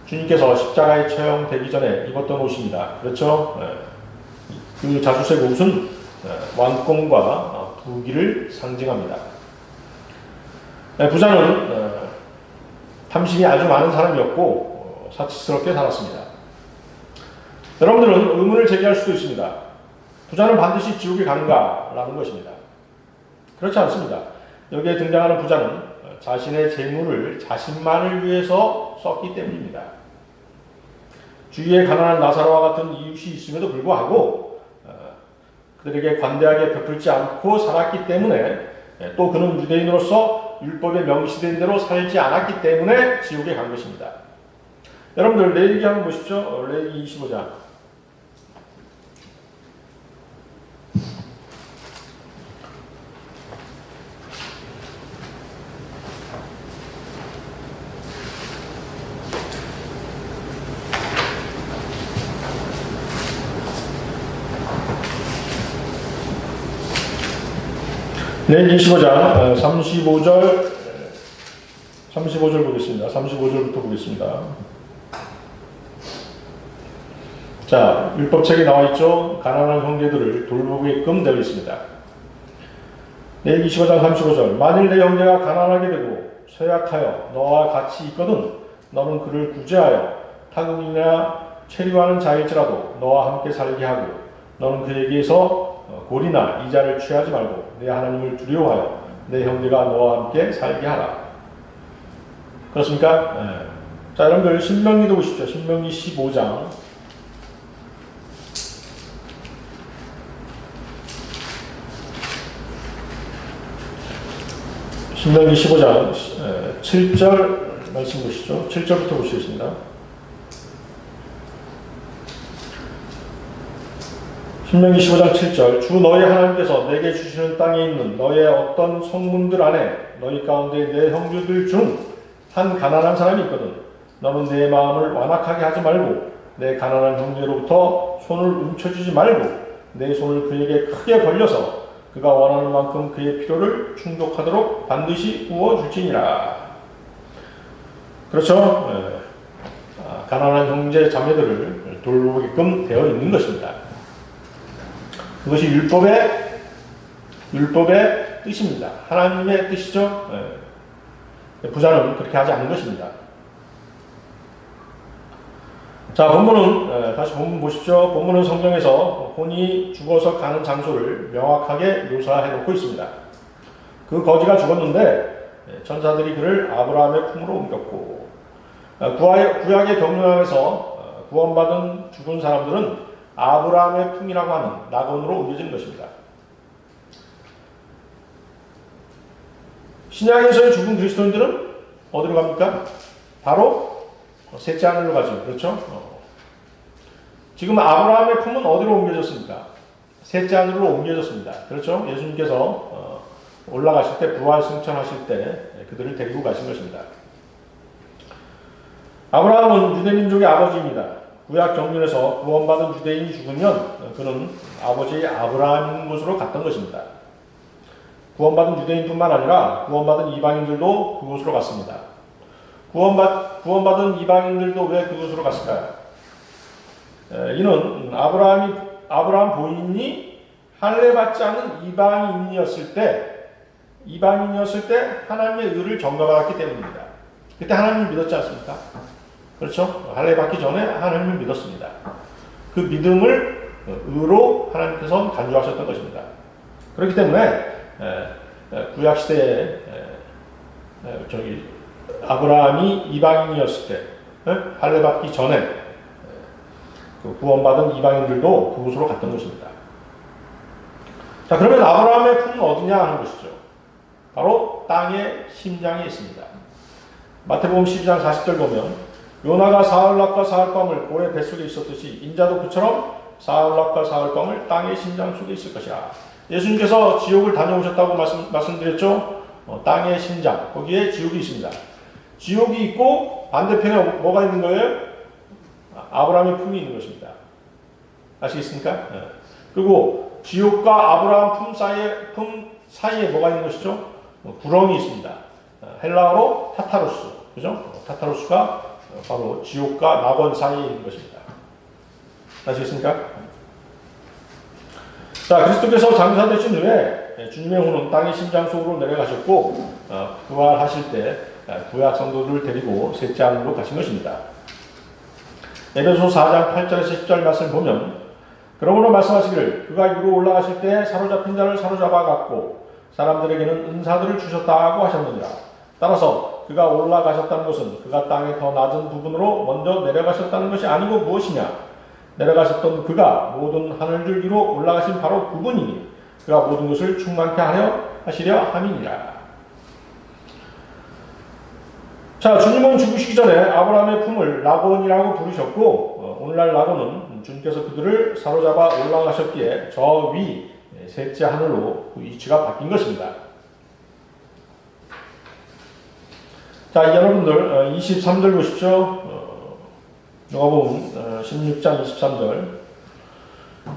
주님께서 십자가에 처형되기 전에 입었던 옷입니다. 그렇죠? 그 자주색 옷은 왕권과 부귀를 상징합니다. 부자는 탐심이 아주 많은 사람이었고 사치스럽게 살았습니다. 여러분들은 의문을 제기할 수도 있습니다. 부자는 반드시 지옥에 가는가? 라는 것입니다. 그렇지 않습니다. 여기에 등장하는 부자는 자신의 재물을 자신만을 위해서 썼기 때문입니다. 주위에 가난한 나사로와 같은 이웃이 있음에도 불구하고 그들에게 관대하게 베풀지 않고 살았기 때문에, 또 그는 유대인으로서 율법에 명시된 대로 살지 않았기 때문에 지옥에 간 것입니다. 여러분들 레위기 한번 보십시오. 레위기 25장. 레위기 25장 35절 보겠습니다. 35절부터 보겠습니다. 자, 율법책에 나와 있죠. 가난한 형제들을 돌보게끔 되어 있습니다. 레위기 25장 35절. 만일 내 형제가 가난하게 되고 쇠약하여 너와 같이 있거든 너는 그를 구제하여 타국이나 체류하는 자일지라도 너와 함께 살게 하고 너는 그에게서 고리나 이자를 취하지 말고 내 하나님을 두려워하여 내 형제가 너와 함께 살게 하라. 그렇습니까? 네. 자, 여러분들 신명기도 보십시오. 신명기 15장. 신명기 15장 7절 말씀 보시죠. 7절부터 보시겠습니다. 신명기 15장 7절. 주 너희 하나님께서 내게 주시는 땅에 있는 너의 어떤 성문들 안에 너희 가운데 내 형제들 중 한 가난한 사람이 있거든 너는 내 마음을 완악하게 하지 말고 내 가난한 형제로부터 손을 움켜쥐지 말고 내 손을 그에게 크게 벌려서 그가 원하는 만큼 그의 필요를 충족하도록 반드시 부어줄지니라. 그렇죠? 가난한 형제 자매들을 돌보게끔 되어 있는 것입니다. 그것이 율법의 뜻입니다. 하나님의 뜻이죠. 부자는 그렇게 하지 않는 것입니다. 자, 본문은 다시 본문 보십시오. 본문은 성경에서 혼이 죽어서 가는 장소를 명확하게 묘사해 놓고 있습니다. 그 거지가 죽었는데 천사들이 그를 아브라함의 품으로 옮겼고, 구약의 경륜안에서 구원받은 죽은 사람들은 아브라함의 품이라고 하는 낙원으로 옮겨진 것입니다. 신약에서의 죽은 그리스도인들은 어디로 갑니까? 바로 셋째 하늘로 가죠. 그렇죠? 지금 아브라함의 품은 어디로 옮겨졌습니까? 셋째 하늘로 옮겨졌습니다. 그렇죠? 예수님께서 올라가실 때, 부활 승천하실 때 그들을 데리고 가신 것입니다. 아브라함은 유대민족의 아버지입니다. 구약 경륜에서 구원받은 유대인이 죽으면 그는 아버지 아브라함인 곳으로 갔던 것입니다. 구원받은 유대인뿐만 아니라 구원받은 이방인들도 그곳으로 갔습니다. 구원받은 이방인들도 왜 그곳으로 갔을까요? 이는 아브라함 본인이 할례받지 않은 이방인이었을 때 하나님의 의를 전가받았기 때문입니다. 그때 하나님을 믿었지 않습니까? 그렇죠? 할례받기 전에 하나님을 믿었습니다. 그 믿음을 의로 하나님께서 간주하셨던 것입니다. 그렇기 때문에 구약 시대에 아브라함이 이방인이었을 때 할례받기 전에 구원받은 이방인들도 그곳으로 갔던 것입니다. 자, 그러면 아브라함의 품은 어디냐 하는 것이죠. 바로 땅의 심장에 있습니다. 마태복음 12장 40절 보면 요나가 사흘낮과 사흘밤을 고의 뱃속에 있었듯이 인자도 그처럼 사흘낮과 사흘밤을 땅의 심장 속에 있을 것이라. 예수님께서 지옥을 다녀오셨다고 말씀드렸죠. 땅의 심장, 거기에 지옥이 있습니다. 지옥이 있고 반대편에 뭐가 있는 거예요? 아브라함의 품이 있는 것입니다. 아시겠습니까? 그리고 지옥과 아브라함 품 사이에 뭐가 있는 것이죠? 구렁이 있습니다. 헬라어로 타타로스, 그죠? 타타로스가 바로 지옥과 낙원 사이에 있는 것입니다. 아시겠습니까? 자, 그리스도께서 장사되신 후에 주님의 혼은 땅의 심장 속으로 내려가셨고 부활하실 때 구약 성도들을 데리고 셋째 하늘로 가신 것입니다. 에베소 4장 8절에서 10절 말씀을 보면 그러므로 말씀하시기를 그가 위로 올라가실 때 사로잡힌 자를 사로잡아 갔고 사람들에게는 은사들을 주셨다고 하셨느니라. 따라서 그가 올라가셨다는 것은 그가 땅의 더 낮은 부분으로 먼저 내려가셨다는 것이 아니고 무엇이냐? 내려가셨던 그가 모든 하늘들 위로 올라가신 바로 그분이니 그가 모든 것을 충만케 하시려 함이니라. 자, 주님은 죽으시기 전에 아브라함의 품을 라곤이라고 부르셨고 오늘날 라곤은 주님께서 그들을 사로잡아 올라가셨기에 저 위 셋째 하늘로 그 위치가 바뀐 것입니다. 자, 여러분들 23절 보십시오. 누가복음 16장 23절.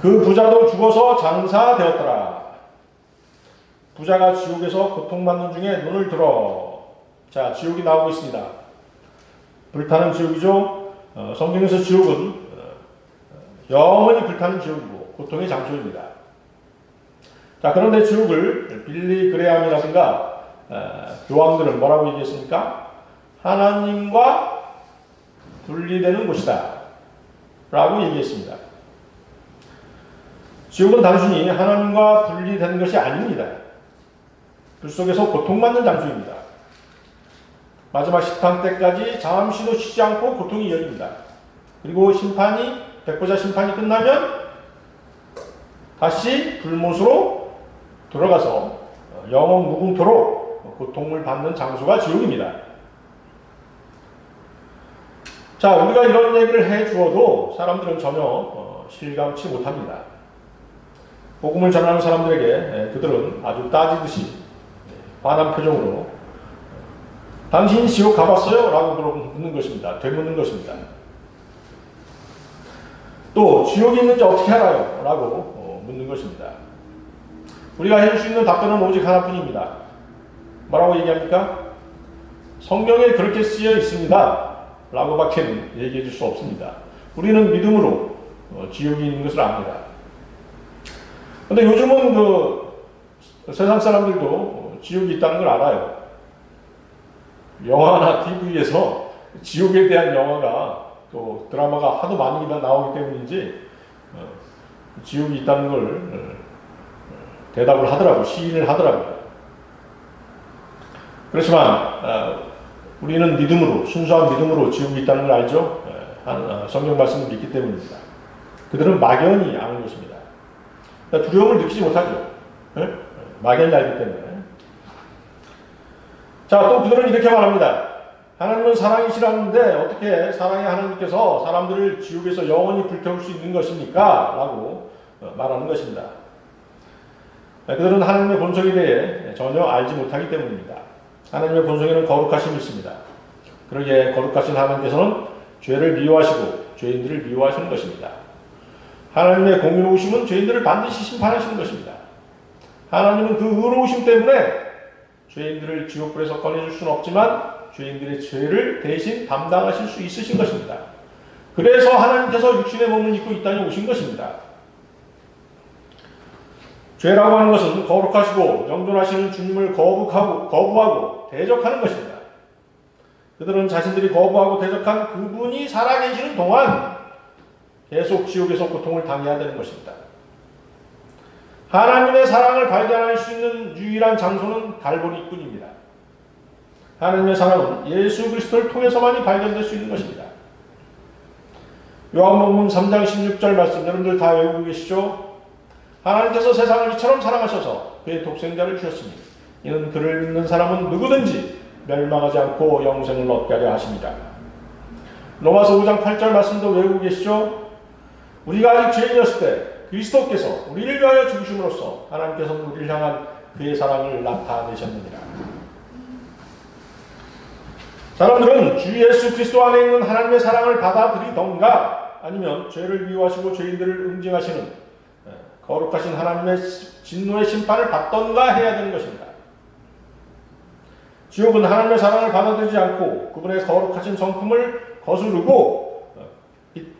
그 부자도 죽어서 장사되었더라. 부자가 지옥에서 고통받는 중에 눈을 들어. 자, 지옥이 나오고 있습니다. 불타는 지옥이죠. 성경에서 지옥은 영원히 불타는 지옥이고 고통의 장소입니다. 자, 그런데 지옥을 빌리 그레함이라든가 교황들은 뭐라고 얘기했습니까? 하나님과 분리되는 곳이다 라고 얘기했습니다. 지옥은 단순히 하나님과 분리되는 것이 아닙니다. 불 속에서 고통받는 장소입니다. 마지막 심판 때까지 잠시도 쉬지 않고 고통이 이어집니다. 그리고 백보자 심판이 끝나면 다시 불못으로 돌아가서 영원 무궁토록 고통을 받는 장소가 지옥입니다. 자, 우리가 이런 얘기를 해주어도 사람들은 전혀 실감치 못합니다. 복음을 전하는 사람들에게 그들은 아주 따지듯이 화난 표정으로 당신이 지옥 가봤어요? 라고 묻는 것입니다. 되묻는 것입니다. 또 지옥이 있는지 어떻게 알아요? 라고 묻는 것입니다. 우리가 해줄 수 있는 답변은 오직 하나뿐입니다. 뭐라고 얘기합니까? 성경에 그렇게 쓰여 있습니다. 라고밖에는 얘기해 줄 수 없습니다. 우리는 믿음으로 지옥이 있는 것을 압니다. 그런데 요즘은 세상 사람들도 지옥이 있다는 걸 알아요. 영화나 TV에서 지옥에 대한 영화가 또 드라마가 하도 많이 나오기 때문인지 지옥이 있다는 걸 대답을 하더라고요. 시인을 하더라고요. 그렇지만 우리는 믿음으로, 순수한 믿음으로 지옥이 있다는 걸 알죠? 성경 말씀을 믿기 때문입니다. 그들은 막연히 아는 것입니다. 두려움을 느끼지 못하죠. 막연히 알기 때문에. 자, 또 그들은 이렇게 말합니다. 하나님은 사랑이시라는데 어떻게 사랑의 하나님께서 사람들을 지옥에서 영원히 불태울 수 있는 것입니까? 라고 말하는 것입니다. 그들은 하나님의 본성에 대해 전혀 알지 못하기 때문입니다. 하나님의 본성에는 거룩하심이 있습니다. 그러기에 거룩하신 하나님께서는 죄를 미워하시고 죄인들을 미워하시는 것입니다. 하나님의 공의로우심은 죄인들을 반드시 심판하시는 것입니다. 하나님은 그 의로우심 때문에 죄인들을 지옥불에서 꺼내줄 수는 없지만 죄인들의 죄를 대신 담당하실 수 있으신 것입니다. 그래서 하나님께서 육신의 몸을 입고 이 땅에 오신 것입니다. 죄라고 하는 것은 거룩하시고 영존하시는 주님을 거부하고 대적하는 것입니다. 그들은 자신들이 거부하고 대적한 그분이 살아계시는 동안 계속 지옥에서 고통을 당해야 되는 것입니다. 하나님의 사랑을 발견할 수 있는 유일한 장소는 갈보리뿐입니다. 하나님의 사랑은 예수 그리스도를 통해서만이 발견될 수 있는 것입니다. 요한복음 3장 16절 말씀 여러분들 다 외우고 계시죠? 하나님께서 세상을 이처럼 사랑하셔서 그의 독생자를 주셨으니 이는 그를 믿는 사람은 누구든지 멸망하지 않고 영생을 얻게 하려 하십니다. 로마서 5장 8절 말씀도 외우고 계시죠? 우리가 아직 죄인이었을 때 그리스도께서 우리를 위하여 죽으심으로써 하나님께서는 우리를 향한 그의 사랑을 나타내셨느니라. 사람들은 주 예수 그리스도 안에 있는 하나님의 사랑을 받아들이던가 아니면 죄를 미워하시고 죄인들을 응징하시는 거룩하신 하나님의 진노의 심판을 받던가 해야 되는 것입니다. 지옥은 하나님의 사랑을 받아들이지 않고 그분의 거룩하신 성품을 거스르고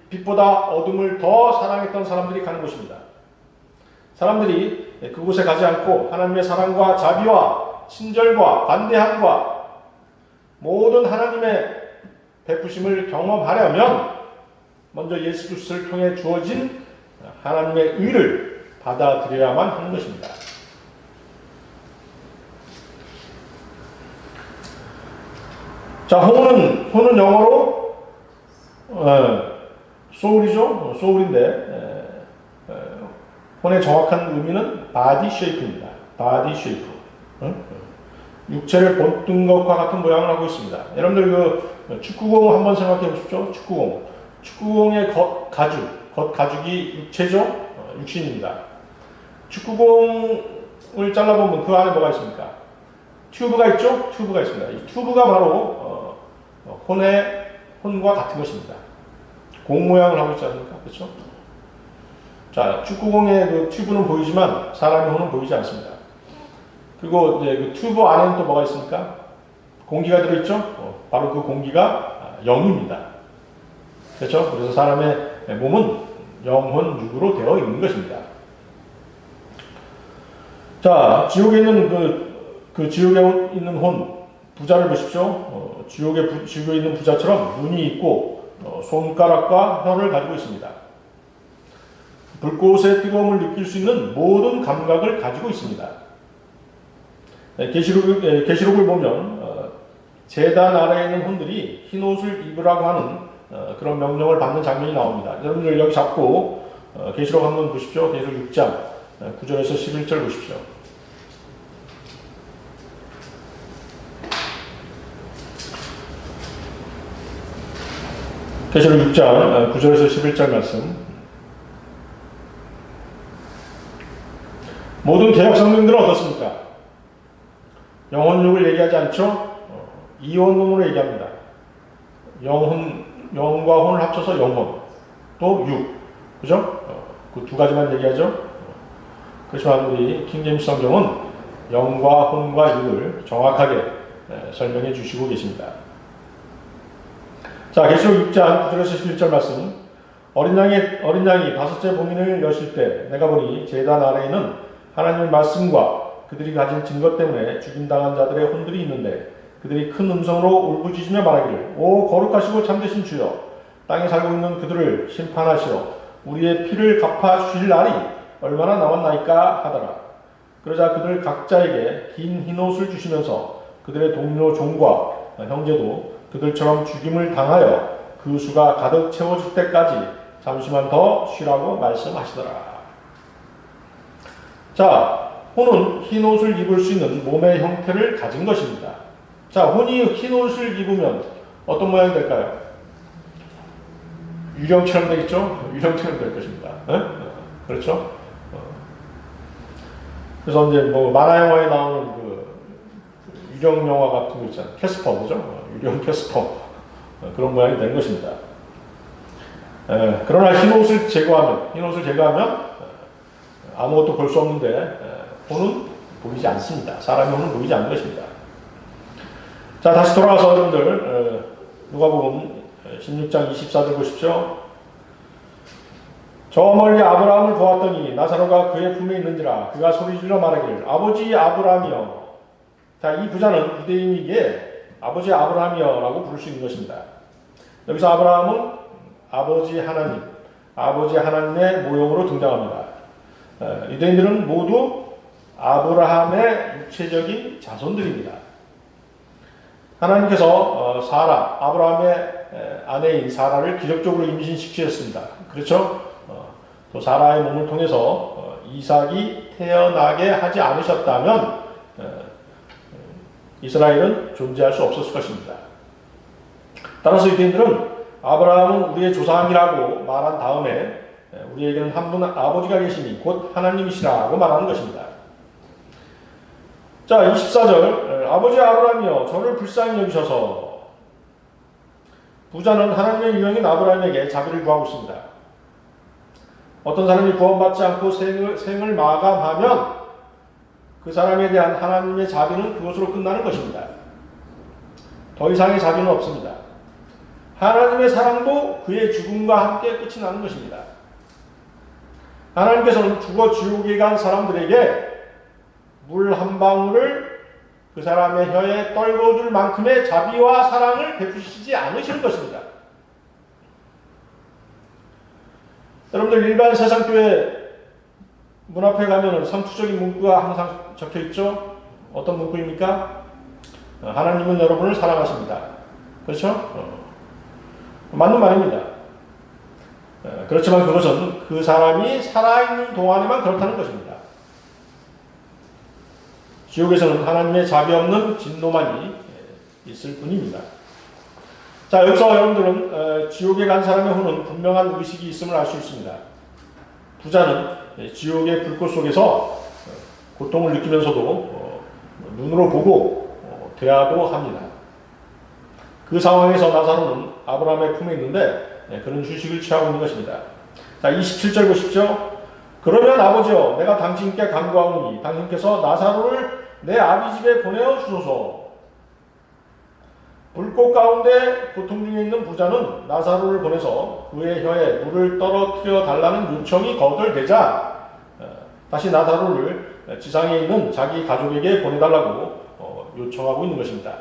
빛보다 어둠을 더 사랑했던 사람들이 가는 곳입니다. 사람들이 그곳에 가지 않고 하나님의 사랑과 자비와 친절과 관대함과 모든 하나님의 베푸심을 경험하려면 먼저 예수 그리스도를 통해 주어진 하나님의 의를 받아들여야만 하는 것입니다. 자, 혼은 영어로 soul이죠. soul인데 혼의 정확한 의미는 body shape입니다. body shape. 육체를 본뜬 것과 같은 모양을 하고 있습니다. 여러분들 그 축구공 한번 생각해 보십시오. 축구공의 겉가죽이 육체죠. 육신입니다. 축구공을 잘라보면 그 안에 뭐가 있습니까? 튜브가 있죠? 튜브가 있습니다. 이 튜브가 바로 혼과 같은 것입니다. 공 모양을 하고 있지 않습니까? 그렇죠? 자, 축구공의 그 튜브는 보이지만 사람의 혼은 보이지 않습니다. 그리고 이제 그 튜브 안에는 또 뭐가 있습니까? 공기가 들어있죠? 바로 그 공기가 영입니다. 그렇죠? 그래서 사람의 몸은 영혼, 육으로 되어 있는 것입니다. 자, 지옥에 있는 지옥에 있는 혼, 부자를 보십시오. 지옥에 있는 부자처럼 눈이 있고 손가락과 혀를 가지고 있습니다. 불꽃의 뜨거움을 느낄 수 있는 모든 감각을 가지고 있습니다. 계시록을 보면 제단 아래에 있는 혼들이 흰 옷을 입으라고 하는 그런 명령을 받는 장면이 나옵니다. 여러분들 여기 잡고 계시록 한번 보십시오. 계시록 6장 9절에서 11절 보십시오. 계시록 6장 9절에서 11절 말씀. 모든 개혁 성경들은 어떻습니까? 영혼육을 얘기하지 않죠? 이원론으로 얘기합니다. 영과 혼을 합쳐서 영혼, 또 육. 그죠? 그 두 가지만 얘기하죠? 그렇지만 우리 킹제임스 성경은 영과 혼과 육을 정확하게 설명해 주시고 계십니다. 자, 계시록 6장 9절에서 11절 말씀. 어린 양이 다섯째 봉인을 여실 때 내가 보니 제단 아래에는 하나님의 말씀과 그들이 가진 증거 때문에 죽임당한 자들의 혼들이 있는데 그들이 큰 음성으로 울부짖으며 말하기를 오 거룩하시고 참되신 주여 땅에 살고 있는 그들을 심판하시어 우리의 피를 갚아 주실 날이 얼마나 남았나이까 하더라. 그러자 그들 각자에게 긴 흰옷을 주시면서 그들의 동료 종과 형제도 그들처럼 죽임을 당하여 그 수가 가득 채워질 때까지 잠시만 더 쉬라고 말씀하시더라. 자, 혼은 흰옷을 입을 수 있는 몸의 형태를 가진 것입니다. 자, 혼이 흰옷을 입으면 어떤 모양이 될까요? 유령처럼 되겠죠? 유령처럼 될 것입니다. 그렇죠? 그래서 이제 뭐 만화 영화에 나오는 그 유령 영화 같은 거 있잖아요. 캐스퍼, 그죠? 유령 캐스퍼. 그런 모양이 된 것입니다. 그러나 흰옷을 제거하면 아무것도 볼 수 없는데 혼은 보이지 않습니다. 사람의 혼은 보이지 않는 것입니다. 자, 다시 돌아가서 여러분들 누가복음 16장 24절 보십시오. 저 멀리 아브라함을 보았더니 나사로가 그의 품에 있는지라 그가 소리질러 말하기를 아버지 아브라함이여. 자, 이 부자는 유대인이기에 아버지 아브라함이여라고 부를 수 있는 것입니다. 여기서 아브라함은 아버지 하나님의 모형으로 등장합니다. 유대인들은 모두 아브라함의 육체적인 자손들입니다. 하나님께서 아브라함의 아내인 사라를 기적적으로 임신시키셨습니다. 그렇죠? 또 사라의 몸을 통해서 이삭이 태어나게 하지 않으셨다면 이스라엘은 존재할 수 없었을 것입니다. 따라서 유대인들은 아브라함은 우리의 조상이라고 말한 다음에 우리에게는 한 분 아버지가 계시니 곧 하나님이시라고 말하는 것입니다. 자, 24절 아버지 아브라함이여 저를 불쌍히 여기셔서. 부자는 하나님의 유형인 아브라함에게 자비를 구하고 있습니다. 어떤 사람이 구원받지 않고 생을 마감하면 그 사람에 대한 하나님의 자비는 그것으로 끝나는 것입니다. 더 이상의 자비는 없습니다. 하나님의 사랑도 그의 죽음과 함께 끝이 나는 것입니다. 하나님께서는 죽어 지옥에 간 사람들에게 물 한 방울을 그 사람의 혀에 떨궈줄 만큼의 자비와 사랑을 베푸시지 않으실 것입니다. 여러분들 일반 세상교회 문 앞에 가면은 선투적인 문구가 항상 적혀 있죠? 어떤 문구입니까? 하나님은 여러분을 사랑하십니다. 그렇죠? 맞는 말입니다. 그렇지만 그것은 그 사람이 살아있는 동안에만 그렇다는 것입니다. 지옥에서는 하나님의 자비 없는 진노만이 있을 뿐입니다. 자, 여기서 여러분들은 지옥에 간 사람의 혼은 분명한 의식이 있음을 알 수 있습니다. 부자는 지옥의 불꽃 속에서 고통을 느끼면서도 눈으로 보고 대화도 합니다. 그 상황에서 나사로는 아브라함의 품에 있는데 그런 휴식을 취하고 있는 것입니다. 자, 27절 보십시오. 그러면 아버지여, 내가 당신께 간구하오니 당신께서 나사로를 내 아비 집에 보내어 주소서. 불꽃 가운데 고통 중에 있는 부자는 나사로를 보내서 그의 혀에 물을 떨어뜨려 달라는 요청이 거절되자 다시 나사로를 지상에 있는 자기 가족에게 보내달라고 요청하고 있는 것입니다.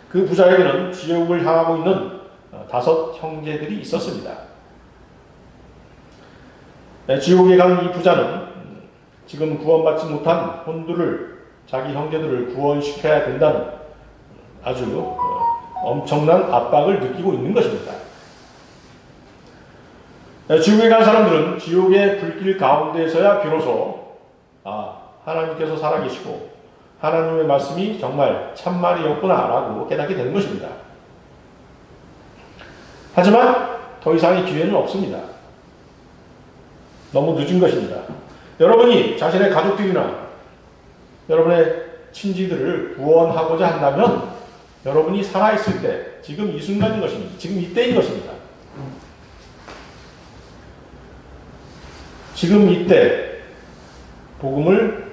그 부자에게는 지옥을 향하고 있는 5 형제들이 있었습니다. 지옥에 간 이 부자는 지금 구원받지 못한 혼들을, 자기 형제들을 구원시켜야 된다는 아주 엄청난 압박을 느끼고 있는 것입니다. 지옥에 간 사람들은 지옥의 불길 가운데에서야 비로소 하나님께서 살아계시고 하나님의 말씀이 정말 참말이었구나 라고 깨닫게 되는 것입니다. 하지만 더 이상의 기회는 없습니다. 너무 늦은 것입니다. 여러분이 자신의 가족들이나 여러분의 친지들을 구원하고자 한다면 여러분이 살아있을 때, 지금 이 순간인 것입니다. 지금 이때인 것입니다. 지금 이때 복음을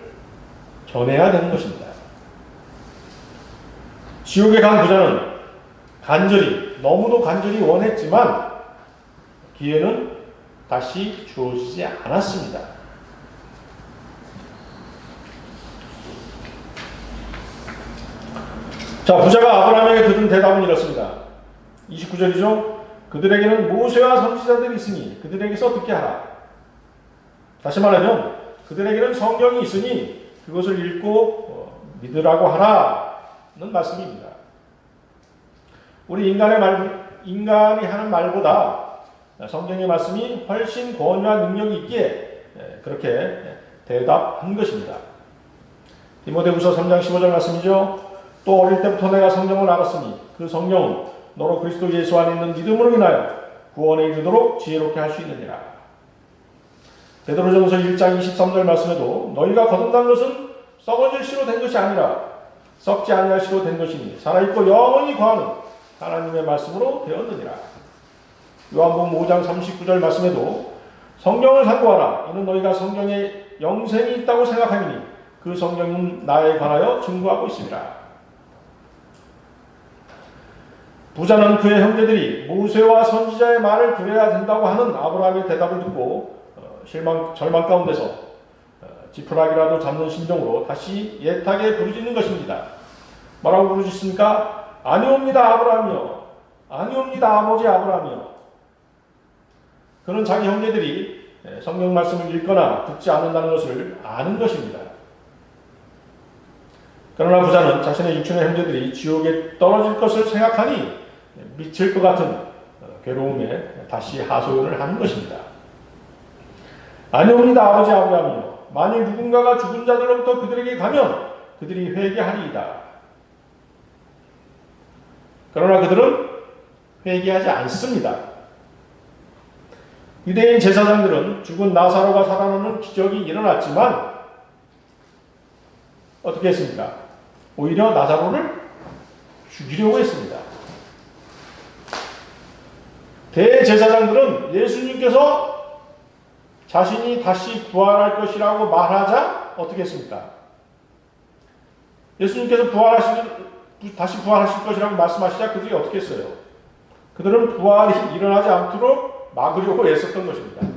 전해야 되는 것입니다. 지옥에 간 부자는 너무도 간절히 원했지만 기회는 다시 주어지지 않았습니다. 자, 부자가 아브라함에게 들은 대답은 이렇습니다. 29절이죠. 그들에게는 모세와 선지자들이 있으니 그들에게서 듣게 하라. 다시 말하면 그들에게는 성경이 있으니 그것을 읽고 믿으라고 하라는 말씀입니다. 우리 인간이 하는 말보다 성경의 말씀이 훨씬 권위와 능력이 있기에 그렇게 대답한 것입니다. 디모데후서 3장 15절 말씀이죠. 또 어릴 때부터 내가 성경을 알았으니 그 성령은 너로 그리스도 예수 안에 있는 믿음으로 인하여 구원에 이르도록 지혜롭게 할 수 있느니라. 베드로전서 1장 23절 말씀에도 너희가 거듭난 것은 썩어질 씨로 된 것이 아니라 썩지 아니할 씨로 된 것이니 살아있고 영원히 거하는 하나님의 말씀으로 되었느니라. 요한복음 5장 39절 말씀에도 성령을 상고하라. 이는 너희가 성경에 영생이 있다고 생각하니 그 성령은 나에 관하여 증거하고 있습니다. 부자는 그의 형제들이 모세와 선지자의 말을 들어야 된다고 하는 아브라함의 대답을 듣고 절망 가운데서 지푸라기라도 잡는 심정으로 다시 애타게 부르짖는 것입니다. 뭐라고 부르짖습니까? 아니옵니다 아브라함이여. 아니옵니다 아버지 아브라함이여. 그는 자기 형제들이 성경 말씀을 읽거나 듣지 않는다는 것을 아는 것입니다. 그러나 부자는 자신의 육신의 형제들이 지옥에 떨어질 것을 생각하니 미칠 것 같은 괴로움에 다시 하소연을 하는 것입니다. 아니옵니다 아버지 아브라함이여. 만일 누군가가 죽은 자들로부터 그들에게 가면 그들이 회개하리이다. 그러나 그들은 회개하지 않습니다. 유대인 제사장들은 죽은 나사로가 살아나는 기적이 일어났지만 어떻게 했습니까? 오히려 나사로를 죽이려고 했습니다. 대제사장들은 예수님께서 자신이 다시 부활할 것이라고 말하자 어떻게 했습니까? 예수님께서 다시 부활하실 것이라고 말씀하시자 그들이 어떻게 했어요? 그들은 부활이 일어나지 않도록 막으려고 애썼던 것입니다.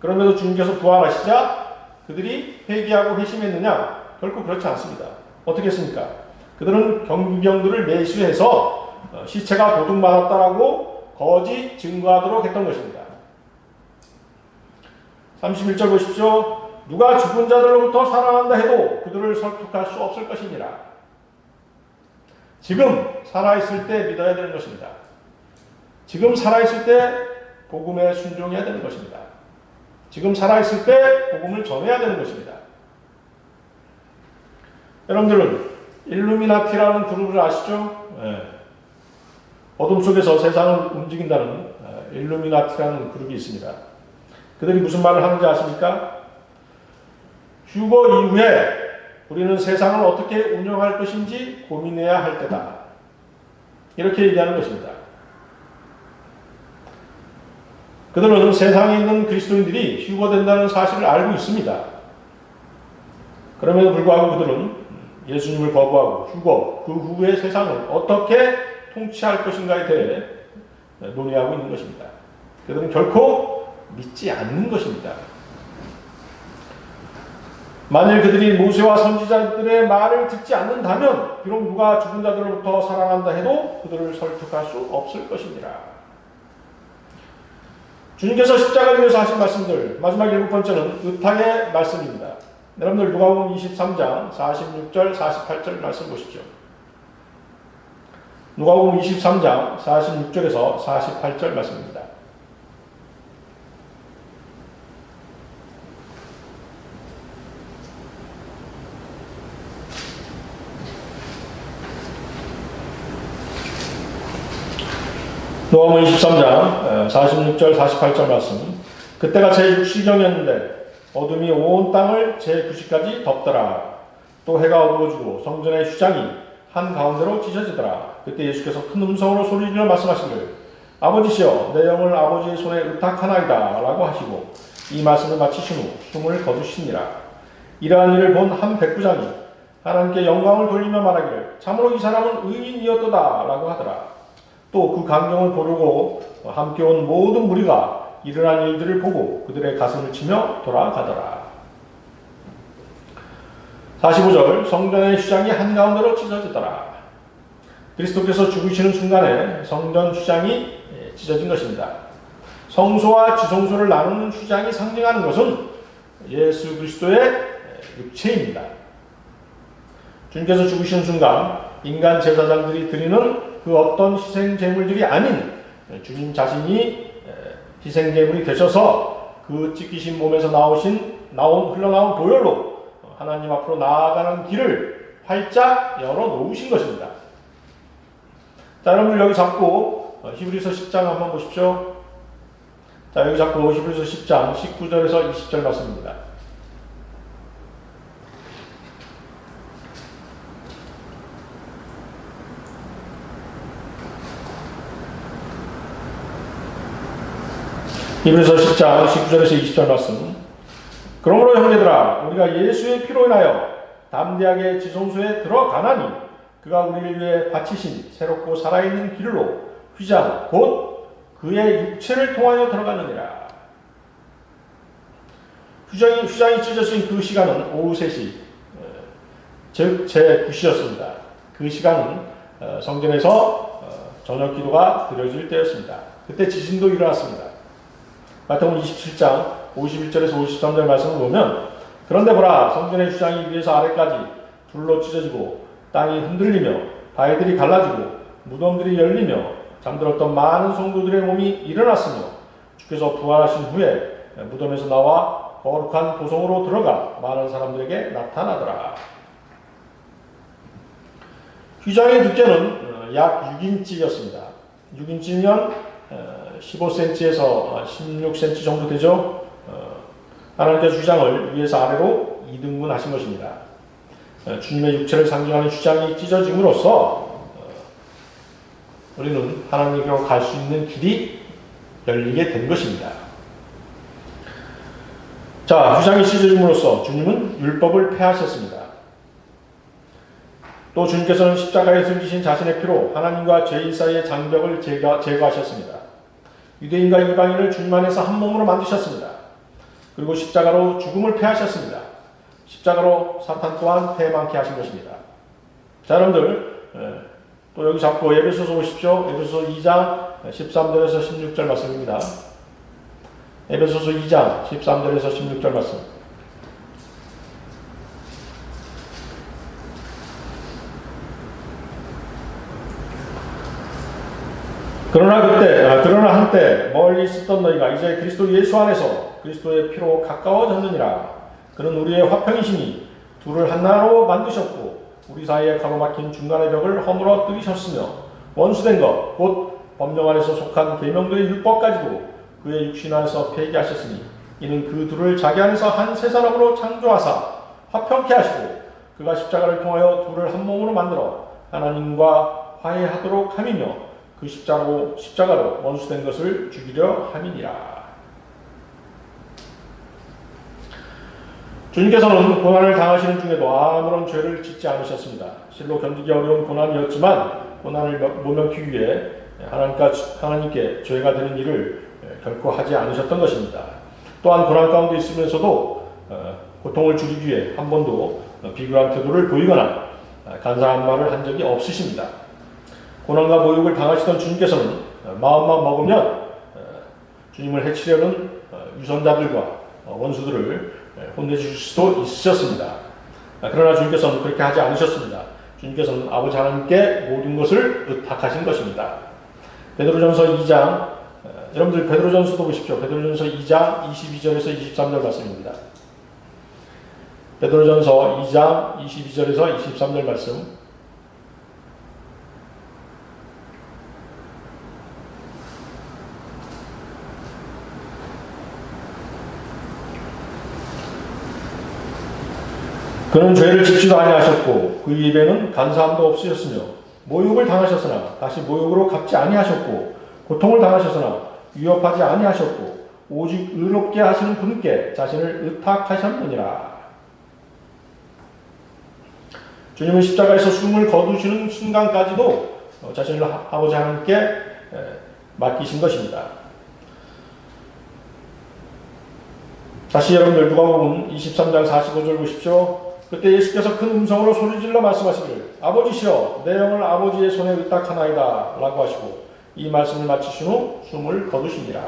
그러면서 주님께서 부활하시자 그들이 회개하고 회심했느냐? 결코 그렇지 않습니다. 어떻게 했습니까? 그들은 경비병들을 매수해서 시체가 도둑맞았다라고 거짓 증거하도록 했던 것입니다. 31절 보십시오. 누가 죽은 자들로부터 살아난다 해도 그들을 설득할 수 없을 것이니라. 지금 살아있을 때 믿어야 되는 것입니다. 지금 살아있을 때 복음에 순종해야 되는 것입니다. 지금 살아있을 때 복음을 전해야 되는 것입니다. 여러분들은 일루미나티라는 그룹을 아시죠? 어둠 속에서 세상을 움직인다는 일루미나티라는 그룹이 있습니다. 그들이 무슨 말을 하는지 아십니까? 휴거 이후에 우리는 세상을 어떻게 운영할 것인지 고민해야 할 때다. 이렇게 얘기하는 것입니다. 그들은 세상에 있는 그리스도인들이 휴거된다는 사실을 알고 있습니다. 그럼에도 불구하고 그들은 예수님을 거부하고 휴거, 그 후의 세상을 어떻게 통치할 것인가에 대해 논의하고 있는 것입니다. 그들은 결코 믿지 않는 것입니다. 만일 그들이 모세와 선지자들의 말을 듣지 않는다면 비록 누가 죽은 자들로부터 살아난다 해도 그들을 설득할 수 없을 것입니다. 주님께서 십자가를 위해서 하신 말씀들, 마지막 7번째는 의탁의 말씀입니다. 여러분들 누가복음 23장 46절 48절 말씀 보십시오. 누가복음 23장 46절에서 48절 말씀입니다. 누가복음 23장 46절 48절 말씀. 그때가 제6시경이었는데 어둠이 온 땅을 제9시까지 덮더라. 또 해가 어두워지고 성전의 휘장이 한가운데로 찢어지더라. 그때 예수께서 큰 음성으로 소리지르며 말씀하시기를 아버지시여 내 영을 아버지의 손에 의탁하나이다 라고 하시고 이 말씀을 마치신 후 숨을 거두시니라. 이러한 일을 본 한 백부장이 하나님께 영광을 돌리며 말하기를 참으로 이 사람은 의인이었도다 라고 하더라. 또 그 광경을 보려고 함께 온 모든 무리가 일어난 일들을 보고 그들의 가슴을 치며 돌아가더라. 45절 성전의 휘장이 한가운데로 찢어지더라. 그리스도께서 죽으시는 순간에 성전 휘장이 찢어진 것입니다. 성소와 지성소를 나누는 휘장이 상징하는 것은 예수 그리스도의 육체입니다. 주님께서 죽으시는 순간 인간 제사장들이 드리는 그 어떤 희생 제물들이 아닌 주님 자신이 희생 제물이 되셔서 그 찢기신 몸에서 흘러나온 보혈로 하나님 앞으로 나아가는 길을 활짝 열어 놓으신 것입니다. 자, 여러분들 여기 잡고 히브리서 10장 한번 보십시오. 자, 여기 잡고 히브리서 10장 19절에서 20절 말씀입니다. 히브리서 10장 19절에서 20절 말씀. 그러므로 형제들아 우리가 예수의 피로 인하여 담대하게 지성소에 들어가나니 그가 우리를 위해 바치신 새롭고 살아있는 길로 휘장 곧 그의 육체를 통하여 들어가느니라. 휘장이 찢어진 그 시간은 오후 3시 즉 제9시였습니다. 그 시간은 성전에서 저녁 기도가 드려질 때였습니다. 그때 지진도 일어났습니다. 마태복음 27장 51절에서 53절 말씀을 보면 그런데 보라 성전의 휘장이 위에서 아래까지 불로 찢어지고 땅이 흔들리며 바위들이 갈라지고 무덤들이 열리며 잠들었던 많은 성도들의 몸이 일어났으며 주께서 부활하신 후에 무덤에서 나와 거룩한 도성으로 들어가 많은 사람들에게 나타나더라. 휘장의 두께는 약 6인치였습니다. 6인치면 15cm에서 16cm 정도 되죠. 하나님께서 휘장을 위에서 아래로 2등분 하신 것입니다. 주님의 육체를 상징하는 휘장이 찢어짐으로써 우리는 하나님께로 갈 수 있는 길이 열리게 된 것입니다. 자, 휘장이 찢어짐으로써 주님은 율법을 폐하셨습니다. 또 주님께서는 십자가에 숨기신 자신의 피로 하나님과 죄인 사이의 장벽을 제거하셨습니다. 유대인과 이방인을 주님 안에서 한 몸으로 만드셨습니다. 그리고 십자가로 죽음을 패하셨습니다. 십자가로 사탄 또한 패망케 하신 것입니다. 자, 여러분들 또 여기 잡고 에베소서 보십시오. 에베소서 2장 13절에서 16절 말씀입니다. 에베소서 2장 13절에서 16절 말씀. 그러나 한때 멀리 있었던 너희가 이제 그리스도 예수 안에서 그리스도의 피로 가까워졌느니라. 그는 우리의 화평이시니 둘을 하나로 만드셨고 우리 사이에 가로막힌 중간의 벽을 허물어 뜨이셨으며 원수된 것 곧 법령 안에서 속한 계명들의 율법까지도 그의 육신 안에서 폐기하셨으니 이는 그 둘을 자기 안에서 한 세 사람으로 창조하사 화평케 하시고 그가 십자가를 통하여 둘을 한 몸으로 만들어 하나님과 화해하도록 함이며 그 십자가로 원수된 것을 죽이려 함이니라. 주님께서는 고난을 당하시는 중에도 아무런 죄를 짓지 않으셨습니다. 실로 견디기 어려운 고난이었지만 고난을 모면기 위해 하나님께 죄가 되는 일을 결코 하지 않으셨던 것입니다. 또한 고난 가운데 있으면서도 고통을 줄이기 위해 한 번도 비굴한 태도를 보이거나 간사한 말을 한 적이 없으십니다. 고난과 모욕을 당하시던 주님께서는 마음만 먹으면 주님을 해치려는 유선자들과 원수들을 혼내주실 수도 있으셨습니다. 그러나 주님께서는 그렇게 하지 않으셨습니다. 주님께서는 아버지 하나님께 모든 것을 의탁하신 것입니다. 베드로전서 2장, 여러분들 베드로전서도 보십시오. 베드로전서 2장 22절에서 23절 말씀입니다. 베드로전서 2장 22절에서 23절 말씀. 그는 죄를 짓지도 아니하셨고 그 입에는 간사함도 없으셨으며 모욕을 당하셨으나 다시 모욕으로 갚지 아니하셨고 고통을 당하셨으나 위협하지 아니하셨고 오직 의롭게 하시는 분께 자신을 의탁하셨느니라. 주님은 십자가에서 숨을 거두시는 순간까지도 자신을 아버지 하나님께 맡기신 것입니다. 다시 여러분들 누가복음 23장 45절 보십시오. 그때 예수께서 큰 음성으로 소리질러 말씀하시기를 아버지시여 내 영을 아버지의 손에 의탁하나이다 라고 하시고 이 말씀을 마치신 후 숨을 거두시니라.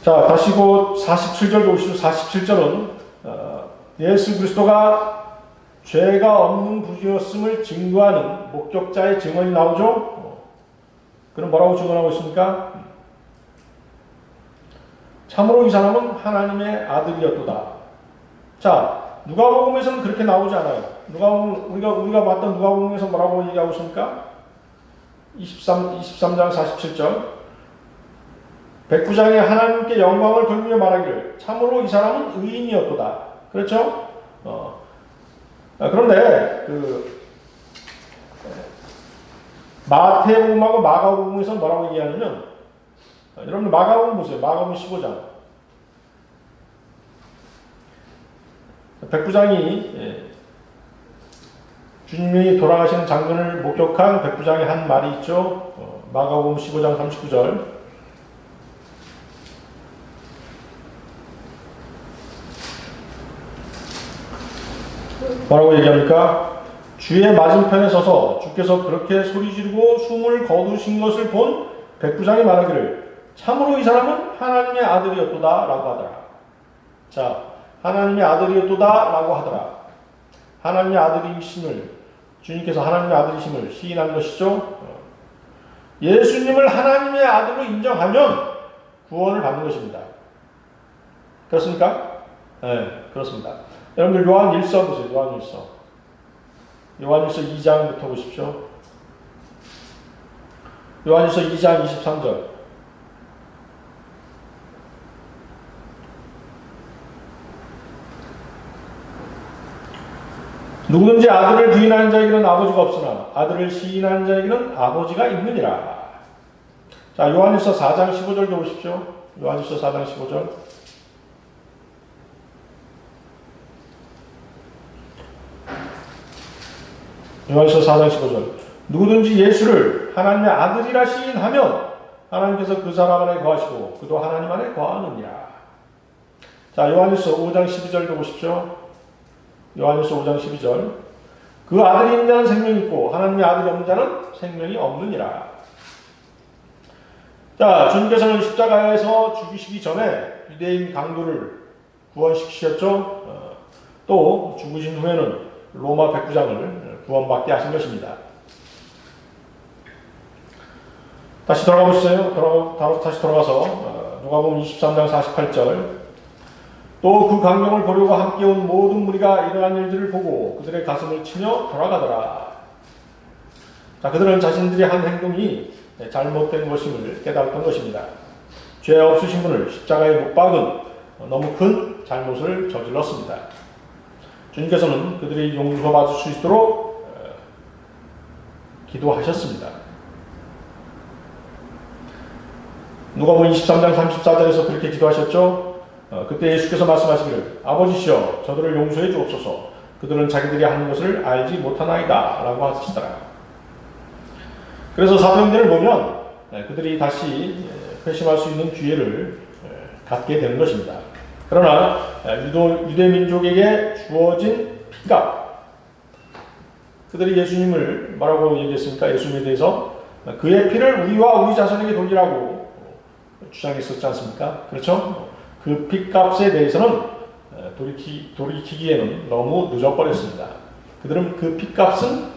자, 다시 곧 47절 보시죠. 47절은 예수 그리스도가 죄가 없는 분이었음을 증거하는 목격자의 증언이 나오죠. 그럼 뭐라고 증언하고 있습니까? 참으로 이 사람은 하나님의 아들이었도다. 자, 누가복음에서는 그렇게 나오지 않아요. 우리가 봤던 누가복음에서 뭐라고 얘기하고 있습니까? 23장 47절. 백부장이 하나님께 영광을 돌리며 말하기를 참으로 이 사람은 의인이었도다. 그렇죠? 그런데 마태복음하고 마가복음에서 뭐라고 얘기하냐면 여러분 마가복음 보세요. 마가복음 15장. 백부장이 주님이 돌아가시는 장면을 목격한 백부장이 한 말이 있죠. 마가복음 15장 39절. 뭐라고 얘기합니까? 주의 맞은편에 서서 주께서 그렇게 소리 지르고 숨을 거두신 것을 본 백부장이 말하기를 참으로 이 사람은 하나님의 아들이었도다 라고 하더라. 자, 하나님의 아들이었도다 라고 하더라. 하나님의 아들이심을, 주님께서 하나님의 아들이심을 시인한 것이죠. 예수님을 하나님의 아들로 인정하면 구원을 받는 것입니다. 그렇습니까? 네, 그렇습니다. 여러분들 요한 1서 보세요. 요한 1서. 요한 1서 2장부터 보십시오. 요한 1서 2장 23절. 누구든지 아들을 부인하는 자에게는 아버지가 없으나 아들을 시인하는 자에게는 아버지가 있느니라. 자, 요한일서 4장 15절도 보십시오. 요한일서 4장 15절. 요한일서 4장 15절. 누구든지 예수를 하나님의 아들이라 시인하면 하나님께서 그 사람 안에 거하시고 그도 하나님 안에 거하느니라. 자, 요한일서 5장 12절도 보십시오. 요한일서 5장 12절. 그 아들이 있는 자는 생명이 있고 하나님의 아들이 없는 자는 생명이 없느니라. 자, 주님께서는 십자가에서 죽으시기 전에 유대인 강도를 구원시키셨죠. 또 죽으신 후에는 로마 백부장을 구원받게 하신 것입니다. 다시 돌아가 보시죠. 다시 돌아가서 누가복음 23장 48절. 또 그 광경을 보려고 함께 온 모든 무리가 이러한 일들을 보고 그들의 가슴을 치며 돌아가더라. 자, 그들은 자신들이 한 행동이 잘못된 것임을 깨달았던 것입니다. 죄 없으신 분을 십자가에 못 박은 너무 큰 잘못을 저질렀습니다. 주님께서는 그들이 용서받을 수 있도록 기도하셨습니다. 누가복음 23장 34절에서 그렇게 기도하셨죠. 그때 예수께서 말씀하시기를 아버지시여 저들을 용서해 주옵소서 그들은 자기들이 하는 것을 알지 못하나이다 라고 하시더라. 그래서 사도행전을 보면 그들이 다시 회심할 수 있는 기회를 갖게 되는 것입니다. 그러나 유대 민족에게 주어진 피값, 그들이 예수님을 뭐라고 얘기했습니까? 예수님에 대해서 그의 피를 우리와 우리 자손에게 돌리라고 주장했었지 않습니까? 그렇죠? 그 피값에 대해서는 돌이키기에는 너무 늦어버렸습니다. 그들은 그 피값은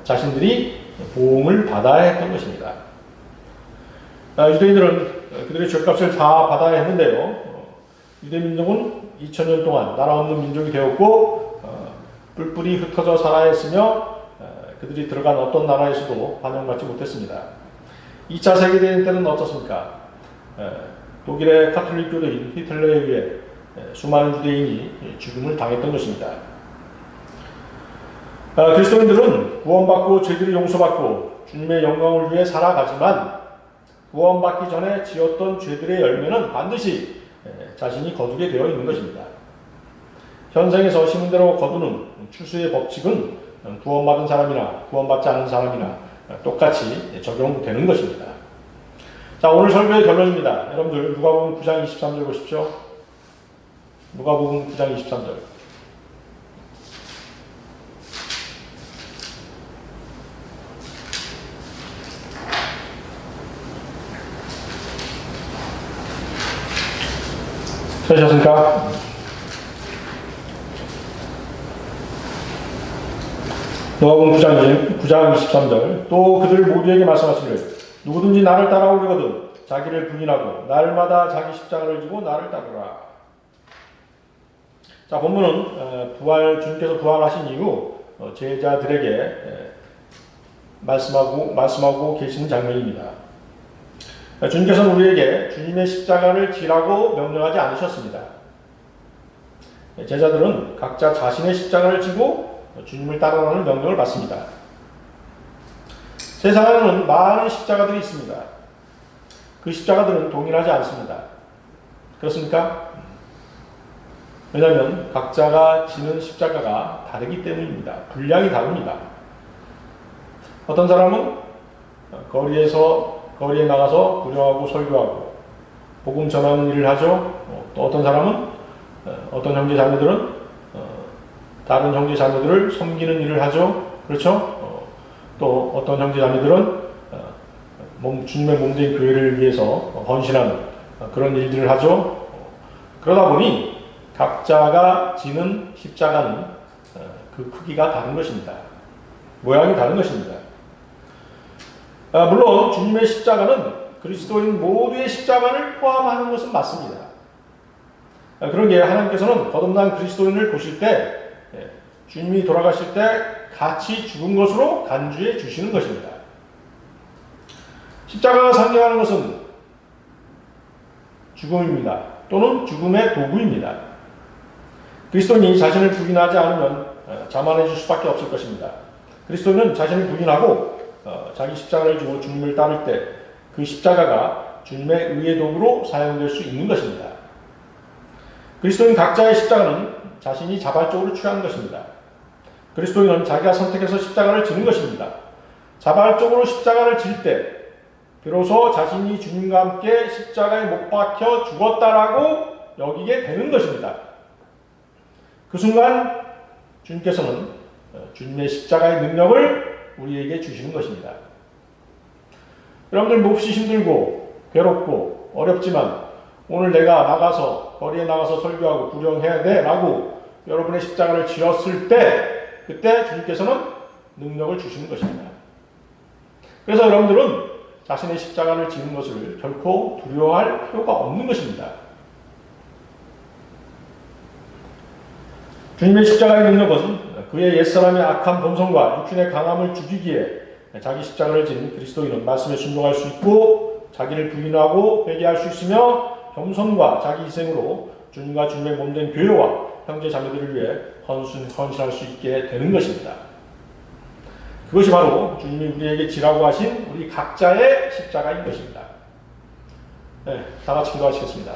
자신들이 보응을 받아야 했던 것입니다. 유대인들은 그들의 죄값을 다 받아야 했는데요. 유대민족은 2000년 동안 나라 없는 민족이 되었고 뿔뿔이 흩어져 살아야 했으며 그들이 들어간 어떤 나라에서도 반영받지 못했습니다. 2차 세계대전 때는 어떻습니까? 독일의 카톨릭 교도인 히틀러에 의해 수많은 유대인이 죽음을 당했던 것입니다. 그리스도인들은 구원받고 죄들이 용서받고 주님의 영광을 위해 살아가지만 구원받기 전에 지었던 죄들의 열매는 반드시 자신이 거두게 되어 있는 것입니다. 현생에서 심은대로 거두는 추수의 법칙은 구원받은 사람이나 구원받지 않은 사람이나 똑같이 적용되는 것입니다. 자, 오늘 설교의 결론입니다. 여러분들 누가복음 9장 23절 보십시오. 누가복음 9장 23절. 찾으셨습니까? 누가복음 9장 23절. 또 그들 모두에게 말씀하시기를 누구든지 나를 따라오려거든 자기를 부인하고 날마다 자기 십자가를 지고 나를 따르라. 자, 본문은 주님께서 부활하신 이후 제자들에게 말씀하고 계시는 장면입니다. 주님께서는 우리에게 주님의 십자가를 지라고 명령하지 않으셨습니다. 제자들은 각자 자신의 십자가를 지고 주님을 따라가는 명령을 받습니다. 세상에는 많은 십자가들이 있습니다. 그 십자가들은 동일하지 않습니다. 그렇습니까? 왜냐하면 각자가 지는 십자가가 다르기 때문입니다. 분량이 다릅니다. 어떤 사람은 거리에 나가서 구령하고 설교하고 복음 전하는 일을 하죠. 또 어떤 사람은 어떤 형제 자매들은 다른 형제 자매들을 섬기는 일을 하죠. 그렇죠? 또 어떤 형제 자매들은 주님의 몸된 교회를 위해서 헌신하는 그런 일들을 하죠. 그러다 보니 각자가 지는 십자가는 그 크기가 다른 것입니다. 모양이 다른 것입니다. 물론 주님의 십자가는 그리스도인 모두의 십자가를 포함하는 것은 맞습니다. 그런 게 하나님께서는 거듭난 그리스도인을 보실 때 주님이 돌아가실 때 같이 죽은 것으로 간주해 주시는 것입니다. 십자가가 상징하는 것은 죽음입니다. 또는 죽음의 도구입니다. 그리스도인이 자신을 부인하지 않으면 자만해질 수밖에 없을 것입니다. 그리스도인은 자신을 부인하고 자기 십자가를 지고 주님을 따를 때 그 십자가가 주님의 의의 도구로 사용될 수 있는 것입니다. 그리스도인 각자의 십자가는 자신이 자발적으로 취하는 것입니다. 그리스도인은 자기가 선택해서 십자가를 지는 것입니다. 자발적으로 십자가를 질 때 비로소 자신이 주님과 함께 십자가에 못 박혀 죽었다라고 여기게 되는 것입니다. 그 순간 주님께서는 주님의 십자가의 능력을 우리에게 주시는 것입니다. 여러분들 몹시 힘들고 괴롭고 어렵지만 오늘 내가 거리에 나가서 설교하고 구령해야 돼 라고 여러분의 십자가를 지었을 때 그때 주님께서는 능력을 주시는 것입니다. 그래서 여러분들은 자신의 십자가를 지는 것을 결코 두려워할 필요가 없는 것입니다. 주님의 십자가의 능력은 그의 옛사람의 악한 본성과 육신의 강함을 죽이기에 자기 십자가를 진 그리스도인은 말씀에 순종할 수 있고 자기를 부인하고 회개할 수 있으며 겸손과 자기 희생으로 주님과 주님의 몸된 교회와 형제 자매들을 위해 헌신할 수 있게 되는 것입니다. 그것이 바로 주님이 우리에게 지라고 하신 우리 각자의 십자가인 것입니다. 네, 다 같이 기도하시겠습니다.